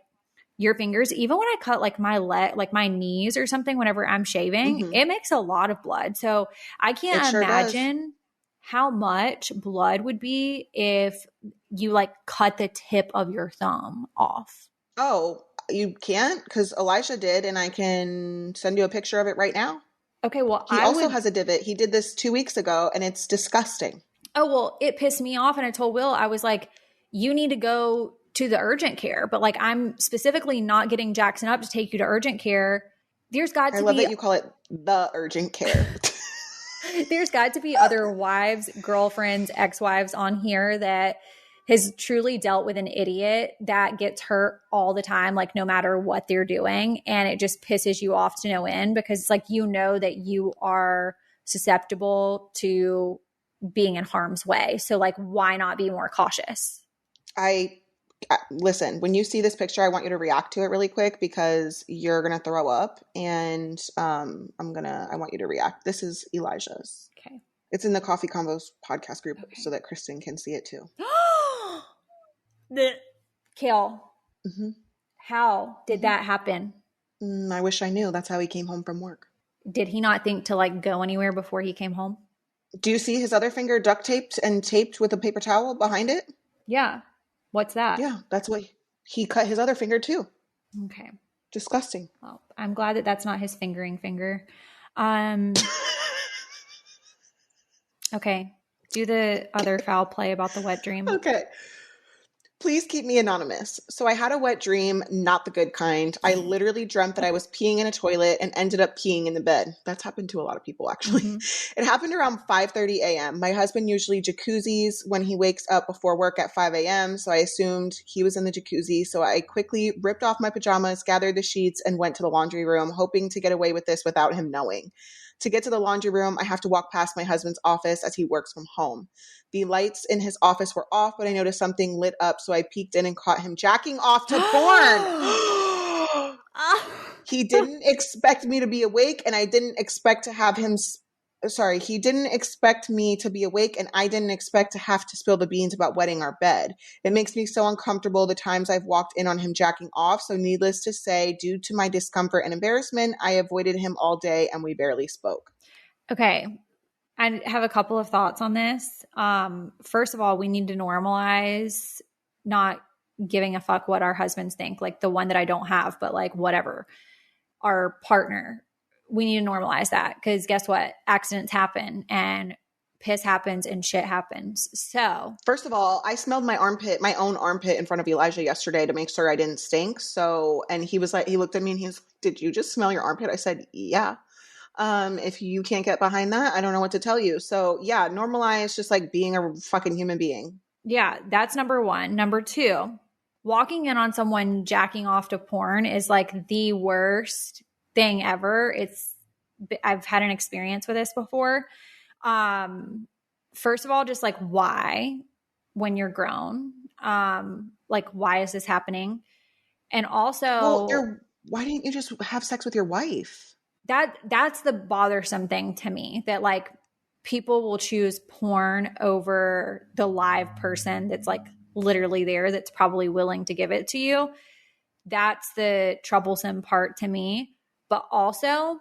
your fingers, even when I cut like my leg, like my knees or something, whenever I'm shaving, it makes a lot of blood. So I can't imagine how much blood would be if you like cut the tip of your thumb off. Oh, you can't? Because Elijah did, and I can send you a picture of it right now. Okay, well, he also has a divot. He did this 2 weeks ago, and it's disgusting. Oh, well, it pissed me off, and I told Will, I was like, you need to go to the urgent care, but like I'm specifically not getting Jackson up to take you to urgent care. There's got to be— I love that you call it the urgent care. There's got to be other wives, girlfriends, ex-wives on here that has truly dealt with an idiot that gets hurt all the time, like no matter what they're doing. And it just pisses you off to no end because it's like, you know that you are susceptible to being in harm's way. So like, why not be more cautious? Listen, when you see this picture, I want you to react to it really quick because you're going to throw up, and I want you to react. This is Elijah's. Okay. It's in the Coffee Combos podcast group so that Kristen can see it too. Kail, How did that happen? I wish I knew. That's how he came home from work. Did he not think to like go anywhere before he came home? Do you see his other finger duct taped and taped with a paper towel behind it? Yeah. What's that? Yeah, that's what he cut his other finger too. Okay. Disgusting. Well, I'm glad that that's not his fingering finger. Okay. Do the other foul play about the wet dream. Okay. Please keep me anonymous. So I had a wet dream, not the good kind. I literally dreamt that I was peeing in a toilet and ended up peeing in the bed. That's happened to a lot of people, actually. Mm-hmm. It happened around 5:30 a.m. My husband usually jacuzzis when he wakes up before work at 5 a.m., so I assumed he was in the jacuzzi. So I quickly ripped off my pajamas, gathered the sheets, and went to the laundry room, hoping to get away with this without him knowing. To get to the laundry room, I have to walk past my husband's office as he works from home. The lights in his office were off, but I noticed something lit up, so I peeked in and caught him jacking off to porn. He didn't expect me to be awake, and I didn't expect to have him... he didn't expect me to be awake, and I didn't expect to have to spill the beans about wetting our bed. It makes me so uncomfortable the times I've walked in on him jacking off, so needless to say, due to my discomfort and embarrassment, I avoided him all day, and we barely spoke. Okay. I have a couple of thoughts on this. First of all, we need to normalize not giving a fuck what our husbands think, like the one that I don't have, but like whatever, our partner. We need to normalize that because guess what? Accidents happen and piss happens and shit happens. So first of all, I smelled my own armpit in front of Elijah yesterday to make sure I didn't stink. So, and he was like, he looked at me and he was, did you just smell your armpit? I said, yeah. If you can't get behind that, I don't know what to tell you. So yeah, normalize just like being a fucking human being. Yeah, that's number one. Number two, walking in on someone jacking off to porn is like the worst thing ever. I've had an experience with this before. First of all, just like why, when you're grown, like why is this happening? And also, why didn't you just have sex with your wife? That's the bothersome thing to me, that like people will choose porn over the live person that's like literally there, that's probably willing to give it to you. That's the troublesome part to me. But also,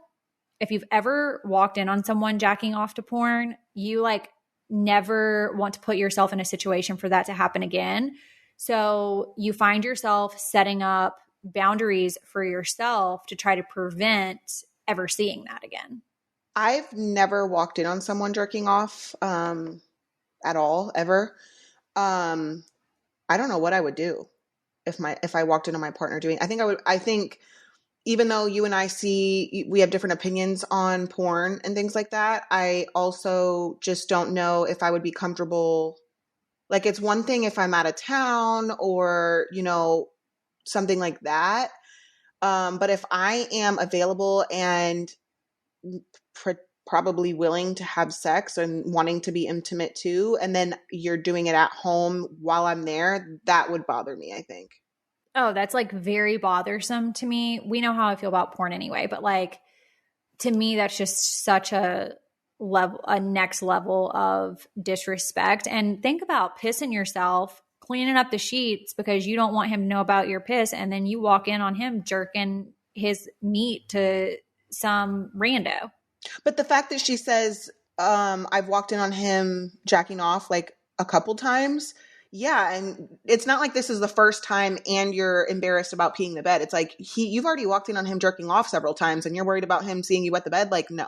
if you've ever walked in on someone jacking off to porn, you like never want to put yourself in a situation for that to happen again. So you find yourself setting up boundaries for yourself to try to prevent ever seeing that again. I've never walked in on someone jerking off at all, ever. I don't know what I would do if I walked into my partner doing. I think even though you and I we have different opinions on porn and things like that, I also just don't know if I would be comfortable. Like, it's one thing if I'm out of town or, something like that. But if I am available and probably willing to have sex and wanting to be intimate too, and then you're doing it at home while I'm there, that would bother me, I think. Oh, that's like very bothersome to me. We know how I feel about porn anyway, but like to me, that's just such a next level of disrespect. And think about pissing yourself, cleaning up the sheets because you don't want him to know about your piss, and then you walk in on him jerking his meat to some rando. But the fact that she says, I've walked in on him jacking off like a couple times. Yeah. And it's not like this is the first time and you're embarrassed about peeing the bed. It's like you've already walked in on him jerking off several times and you're worried about him seeing you wet the bed. Like, no,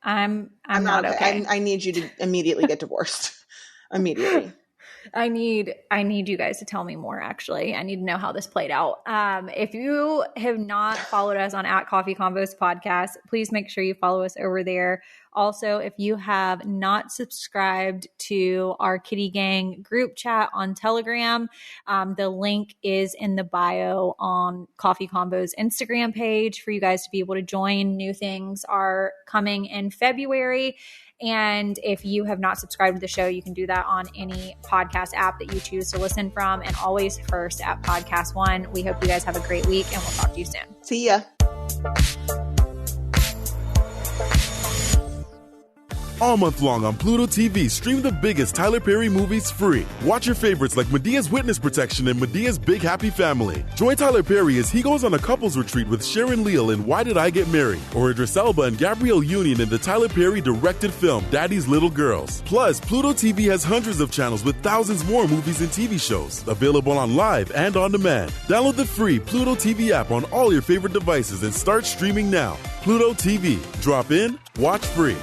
I'm not okay. I need you to immediately get divorced. Immediately. I need you guys to tell me more, actually. I need to know how this played out. If you have not followed us on @CoffeeConvos Podcast, please make sure you follow us over there. Also, if you have not subscribed to our Kitty Gang group chat on Telegram, the link is in the bio on Coffee Convo's Instagram page for you guys to be able to join. New things are coming in February. And if you have not subscribed to the show, you can do that on any podcast app that you choose to listen from, and always first at Podcast One. We hope you guys have a great week, and we'll talk to you soon. See ya. All month long on Pluto TV, stream the biggest Tyler Perry movies free. Watch your favorites like Medea's Witness Protection and Medea's Big Happy Family. Join Tyler Perry as he goes on a couples retreat with Sharon Leal in Why Did I Get Married? Or Idris Elba and Gabrielle Union in the Tyler Perry directed film Daddy's Little Girls. Plus, Pluto TV has hundreds of channels with thousands more movies and TV shows. Available on live and on demand. Download the free Pluto TV app on all your favorite devices and start streaming now. Pluto TV. Drop in, watch free.